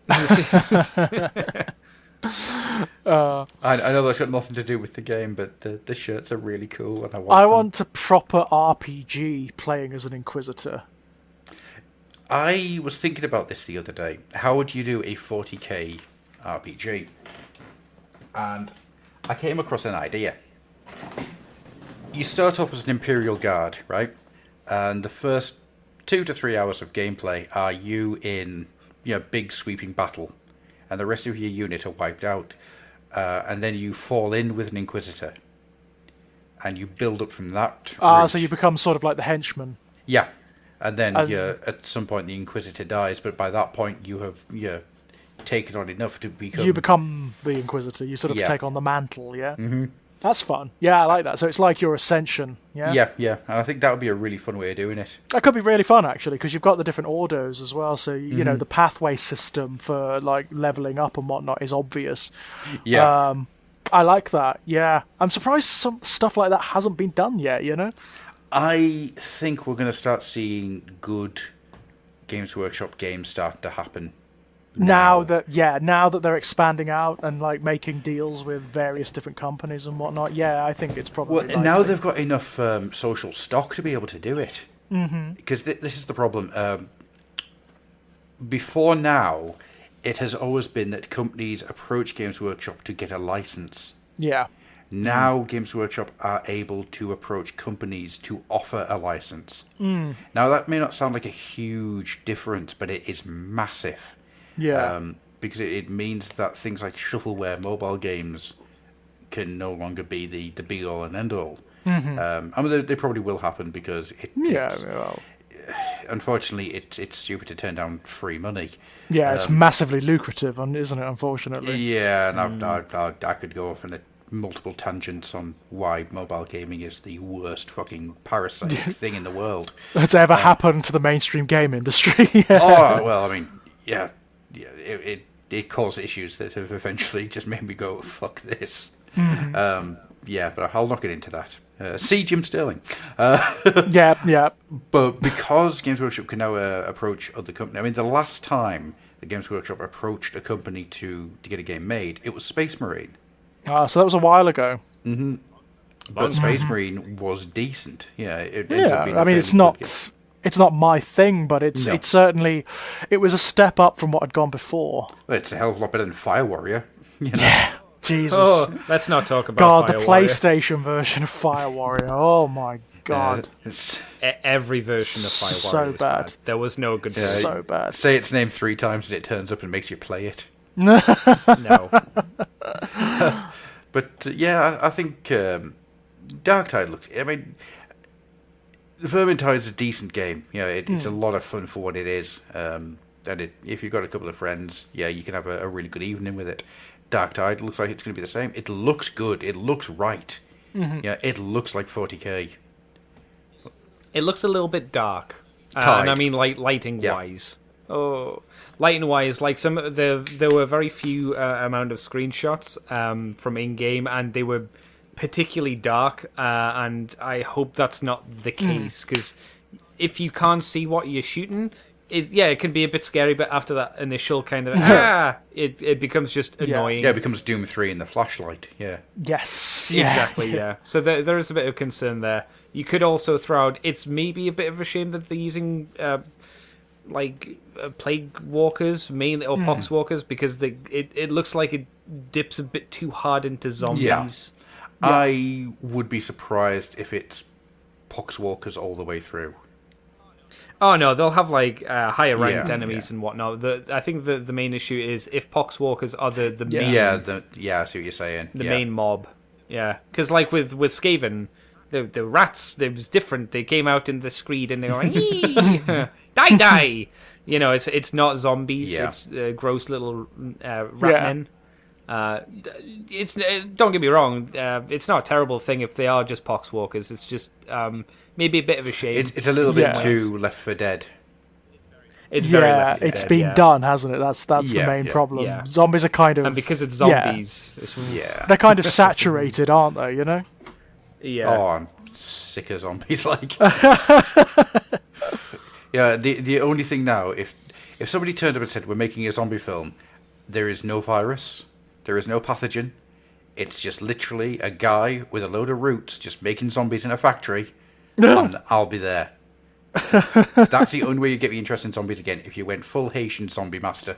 I know that's got nothing to do with the game, but the shirts are really cool, and I want a proper RPG playing as an Inquisitor. I was thinking about this the other day. How would you do a 40k RPG? And I came across an idea. You start off as an Imperial Guard, right? And the first 2 to 3 hours of gameplay are you in big sweeping battle, and the rest of your unit are wiped out. And then you fall in with an Inquisitor, and you build up from that. So you become sort of like the henchman. Yeah. And then at some point the Inquisitor dies, but by that point you have taken on enough to become... You become the Inquisitor. You sort of take on the mantle, yeah? Mm-hmm. That's fun. Yeah, I like that. So it's like your ascension, yeah? Yeah. And I think that would be a really fun way of doing it. That could be really fun, actually, because you've got the different orders as well. So, the pathway system for, like, leveling up and whatnot is obvious. Yeah. I like that, yeah. I'm surprised some stuff like that hasn't been done yet, I think we're going to start seeing good Games Workshop games start to happen. Now that they're expanding out and like making deals with various different companies and whatnot, I think it's probably. Well, now they've got enough social stock to be able to do it. Mm-hmm. Because this is the problem. Before now, it has always been that companies approach Games Workshop to get a license. Yeah. Now Games Workshop are able to approach companies to offer a license. Now that may not sound like a huge difference, but it is massive. Yeah. Because it means that things like shovelware mobile games can no longer be the be-all and end-all. Mm-hmm. I mean, they probably will happen because unfortunately, it's stupid to turn down free money. Yeah, it's massively lucrative, isn't it, unfortunately? Yeah, and I could go off on multiple tangents on why mobile gaming is the worst fucking parasitic thing in the world. That's ever happened to the mainstream game industry. Oh, well, I mean, yeah, it caused issues that have eventually just made me go, fuck this. Mm-hmm. But I'll not get into that. See Jim Sterling. Yeah. But because Games Workshop can now approach other companies, I mean, the last time the Games Workshop approached a company to get a game made, it was Space Marine. So that was a while ago. Mm-hmm. But Space Marine was decent. Yeah, I mean, it's not my thing, but it's certainly it was a step up from what had gone before. Well, it's a hell of a lot better than Fire Warrior. Yeah, Jesus. Oh, let's not talk about Fire Warrior. PlayStation version of Fire Warrior. Oh my God. Every version of Fire Warrior so bad. There was no good. So bad. Say its name 3 times and it turns up and makes you play it. No. But I think Dark Tide looks. I mean, Vermintide's a decent game. It's a lot of fun for what it is. And if you've got a couple of friends, you can have a really good evening with it. Dark Tide looks like it's going to be the same. It looks good. It looks right. Mm-hmm. Yeah, it looks like 40k. It looks a little bit dark, and I mean lighting wise. Oh. Lighting wise, like there were very few amount of screenshots from in-game, and they were particularly dark, and I hope that's not the case, because if you can't see what you're shooting, it can be a bit scary, but after that initial kind of it becomes just annoying. Yeah, it becomes Doom 3 in the flashlight. Yeah. Yes. Yeah. Exactly. Yeah. So there is a bit of concern there. You could also throw out. It's maybe a bit of a shame that they're using plague walkers mainly or pox walkers because it looks like it dips a bit too hard into zombies. Yeah. I would be surprised if it's poxwalkers all the way through. Oh no, they'll have higher ranked enemies and whatnot. I think the main issue is if poxwalkers are the main I see what you're saying. The main mob. Yeah, because with Skaven, the rats, it was different. They came out in the screed and they were like, die. It's not zombies. Yeah. It's gross little rat men. Don't get me wrong. It's not a terrible thing if they are just poxwalkers. It's just maybe a bit of a shame. It's a little bit too Left 4 Dead. It's very Left 4 it's Dead, been done, hasn't it? That's the main problem. Yeah. Zombies are kind of, and because it's zombies, they're kind of saturated, aren't they? Yeah. Oh, I'm sick of zombies. The only thing now, if somebody turned up and said we're making a zombie film, there is no virus. There is no pathogen. It's just literally a guy with a load of roots just making zombies in a factory, and I'll be there. That's the only way you get me interested in zombies again, if you went full Haitian zombie master.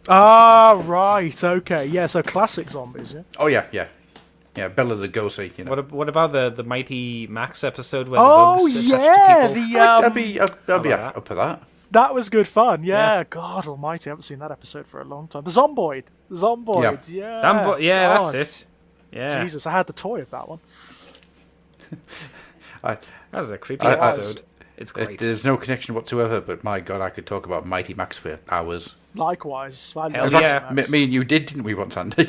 Ah, right, okay. Yeah, so classic zombies, yeah? Oh, yeah. Yeah, Bela Lugosi, What about the Mighty Max episode where the bugs attach to people? I'd be up for that. That was good fun, yeah. God almighty, I haven't seen that episode for a long time. The Zomboid, yeah. That's it. Yeah. Jesus, I had the toy of that one. That was a creepy episode. It's great. There's no connection whatsoever, but my God, I could talk about Mighty Max for hours. Likewise. Hell yeah. Me and you didn't we once, Andy?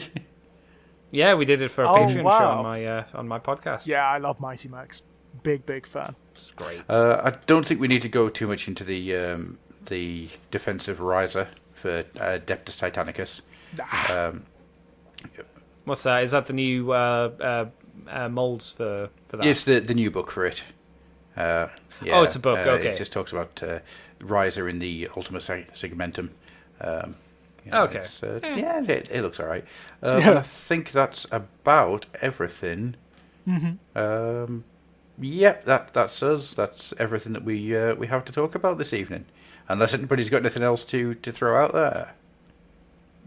Yeah, we did it for a Patreon show on my podcast. Yeah, I love Mighty Max. Big fan. It's great. I don't think we need to go too much into the defensive riser for Adeptus Titanicus. What's that? Is that the new molds for that? It's the new book for it. Oh, it's a book. Okay. It just talks about riser in the Ultima Segmentum. Okay. It looks all right. And I think that's about everything. Mm-hmm. That's us. That's everything that we have to talk about this evening. Unless anybody's got anything else to throw out there.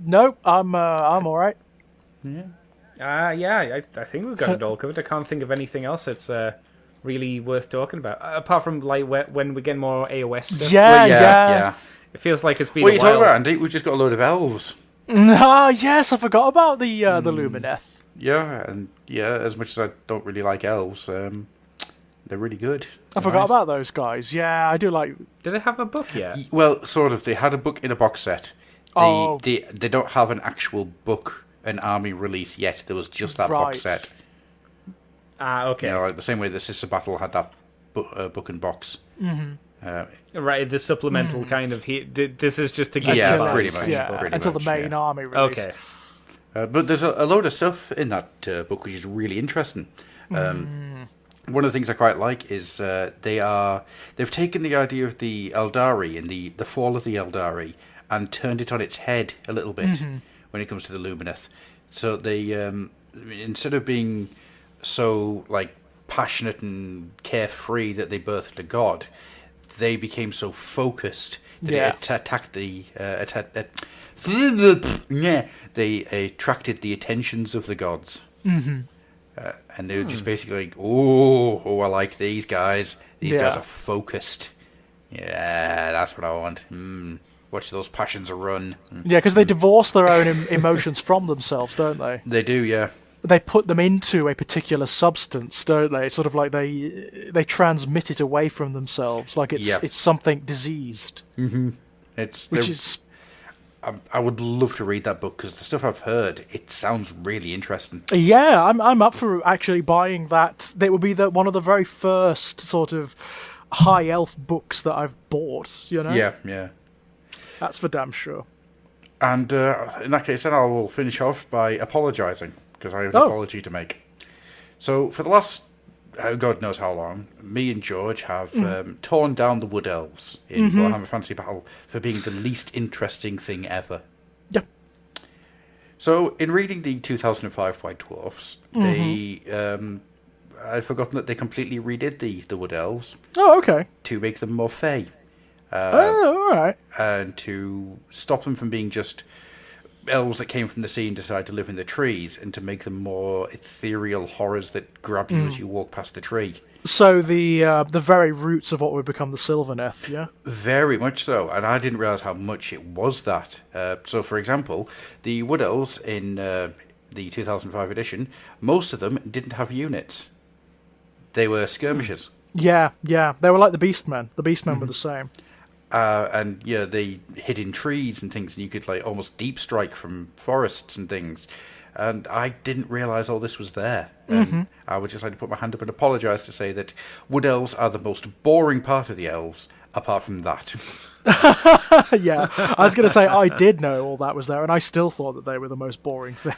Nope, I'm all right. Yeah. I think we've got it all covered. I can't think of anything else that's really worth talking about, apart from when we get more AOS stuff. Yeah. It feels like it's been. What are you a while. talking about, Andy? We've just got a load of elves. Yes, I forgot about the Lumineth. Yeah, and as much as I don't really like elves, they're really good. I forgot about those guys. Yeah, I do like. Do they have a book yet? Well, sort of. They had a book in a box set. They don't have an actual book, an army release yet. There was just that box set. Ah, okay. Like the same way the Sister Battle had that book and box. Mm-hmm. Right, the supplemental kind of. This is just to get pretty much. Until the main army release. Okay. But there's a load of stuff in that book which is really interesting. One of the things I quite like is they've taken the idea of the Eldari and the fall of the Eldari and turned it on its head a little bit when it comes to the Lumineth. So they instead of being so passionate and carefree that they birthed a god, they became so focused that it attacked they attracted the attentions of the gods. And they were just basically like, oh, I like these guys. These guys are focused. Yeah, that's what I want. Watch those passions run. Yeah, because they divorce their own emotions from themselves, don't they? They do, yeah. They put them into a particular substance, don't they? It's sort of like they transmit it away from themselves, like it's something diseased. Mm-hmm. I would love to read that book because the stuff I've heard, it sounds really interesting. Yeah, I'm up for actually buying that. That would be one of the very first sort of high elf books that I've bought. Yeah. That's for damn sure. And in that case, then I will finish off by apologising because I have an apology to make. So for the last God knows how long, me and George have torn down the Wood Elves in Warhammer Fantasy Battle for being the least interesting thing ever. Yep. So, in reading the 2005 White Dwarfs, I'd forgotten that they completely redid the Wood Elves. Oh, okay. To make them more fey. All right. And to stop them from being just elves that came from the sea and decided to live in the trees, and to make them more ethereal horrors that grab you as you walk past the tree. So the very roots of what would become the Sylvaneth, yeah? Very much so, and I didn't realise how much it was that. So, for example, the Wood Elves in the 2005 edition, most of them didn't have units. They were skirmishers. Yeah. They were like the Beastmen. The Beastmen were the same. And yeah, they hid in trees and things, and you could like almost deep strike from forests and things. And I didn't realise all this was there. And I would just like to put my hand up and apologise to say that Wood Elves are the most boring part of the elves, apart from that. Yeah, I was going to say, I did know all that was there, and I still thought that they were the most boring thing.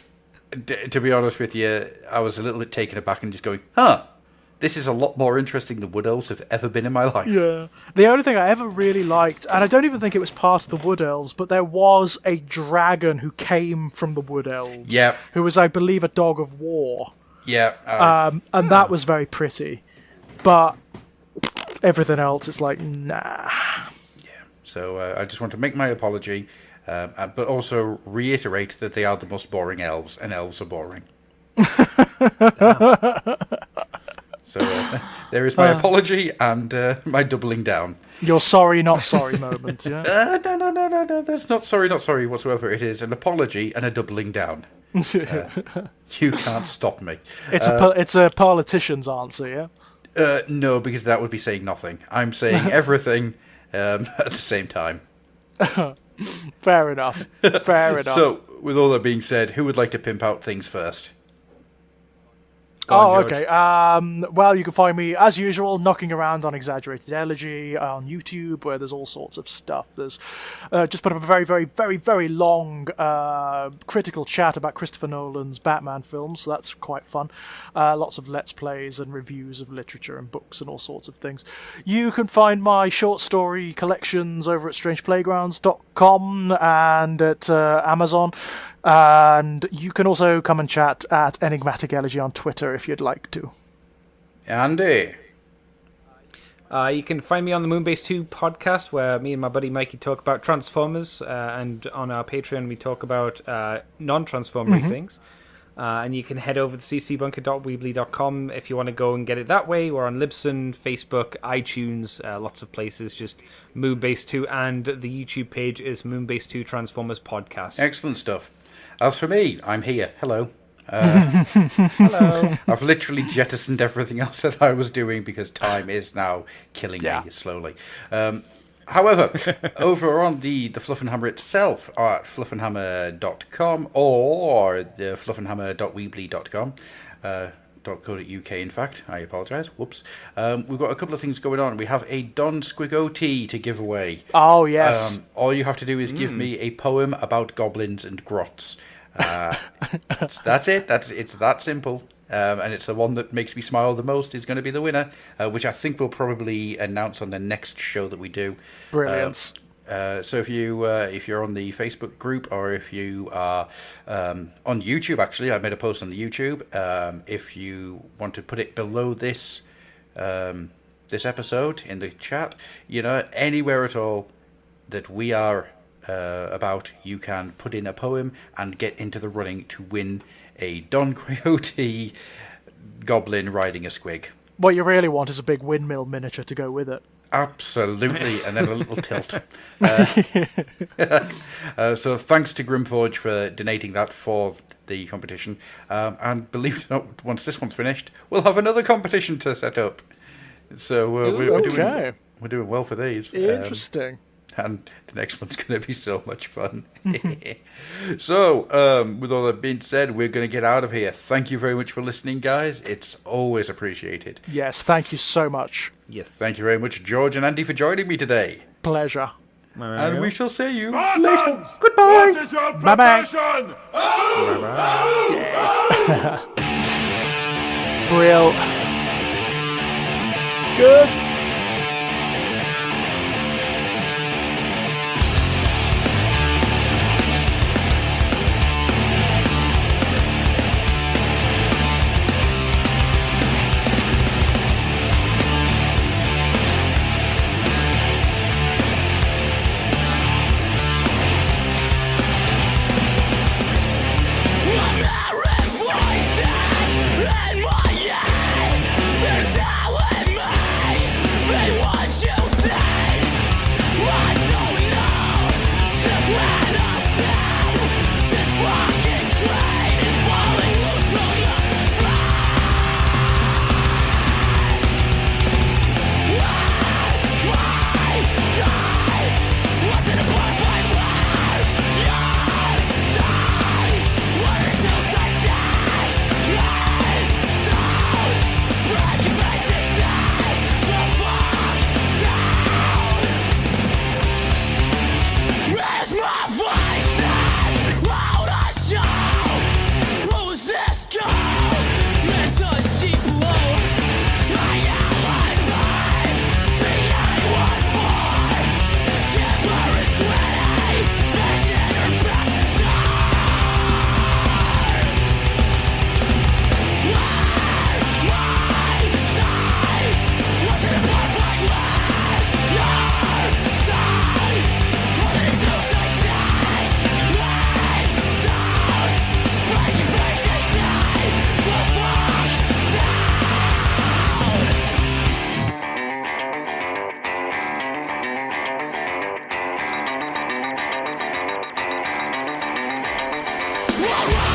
To be honest with you, I was a little bit taken aback and just going, this is a lot more interesting than Wood Elves have ever been in my life. Yeah. The only thing I ever really liked, and I don't even think it was part of the Wood Elves, but there was a dragon who came from the Wood Elves. Yep. Who was, I believe, a dog of war. Yeah. And that was very pretty. But everything else, it's like, nah. Yeah. So I just want to make my apology, but also reiterate that they are the most boring elves, and elves are boring. So there is my apology and my doubling down. Your sorry, not sorry moment, yeah? No. That's not sorry whatsoever. It is an apology and a doubling down. You can't stop me. It's a politician's answer, yeah? No, because that would be saying nothing. I'm saying everything at the same time. Fair enough. So, with all that being said, who would like to pimp out things first? Okay. Well, you can find me, as usual, knocking around on Exaggerated Elegy on YouTube, where there's all sorts of stuff. There's just put up a very, very, very, very long critical chat about Christopher Nolan's Batman films, so that's quite fun. Lots of Let's Plays and reviews of literature and books and all sorts of things. You can find my short story collections over at strangeplaygrounds.com and at Amazon. And you can also come and chat at Enigmatic Elegy on Twitter if you'd like to. Andy? You can find me on the Moonbase 2 podcast, where me and my buddy Mikey talk about Transformers, and on our Patreon we talk about non-Transformery things. And you can head over to ccbunker.weebly.com if you want to go and get it that way. We're on Libsyn, Facebook, iTunes, lots of places, just Moonbase 2, and the YouTube page is Moonbase 2 Transformers Podcast. Excellent stuff. As for me, I'm here. Hello. Hello. I've literally jettisoned everything else that I was doing because time is now killing me slowly. However, over on the Fluffenhammer itself, at fluffenhammer.com or the fluffenhammer.weebly.com, .co.uk, in fact. I apologise. Whoops. We've got a couple of things going on. We have a Don Squiggoty to give away. Oh, yes. All you have to do is give me a poem about goblins and grots. That's it. It's that simple. And it's the one that makes me smile the most is going to be the winner, which I think we'll probably announce on the next show that we do. Brilliant. So if you're on the Facebook group, or if you are on YouTube, actually, I made a post on the YouTube. If you want to put it below this this episode in the chat, anywhere at all that we are about, you can put in a poem and get into the running to win a Don Quixote goblin riding a squig. What you really want is a big windmill miniature to go with it. Absolutely, and then a little tilt. So thanks to Grimforge for donating that for the competition. And believe it or not, once this one's finished, we'll have another competition to set up. So we're doing well for these. Interesting. And the next one's going to be so much fun. So, with all that being said, we're going to get out of here. Thank you very much for listening, guys. It's always appreciated. Yes, thank you so much. Yes. Thank you very much, George and Andy, for joining me today. Pleasure. And we shall see you Spartans! later. Goodbye. What is your Bye-bye. profession? Real good. Alright!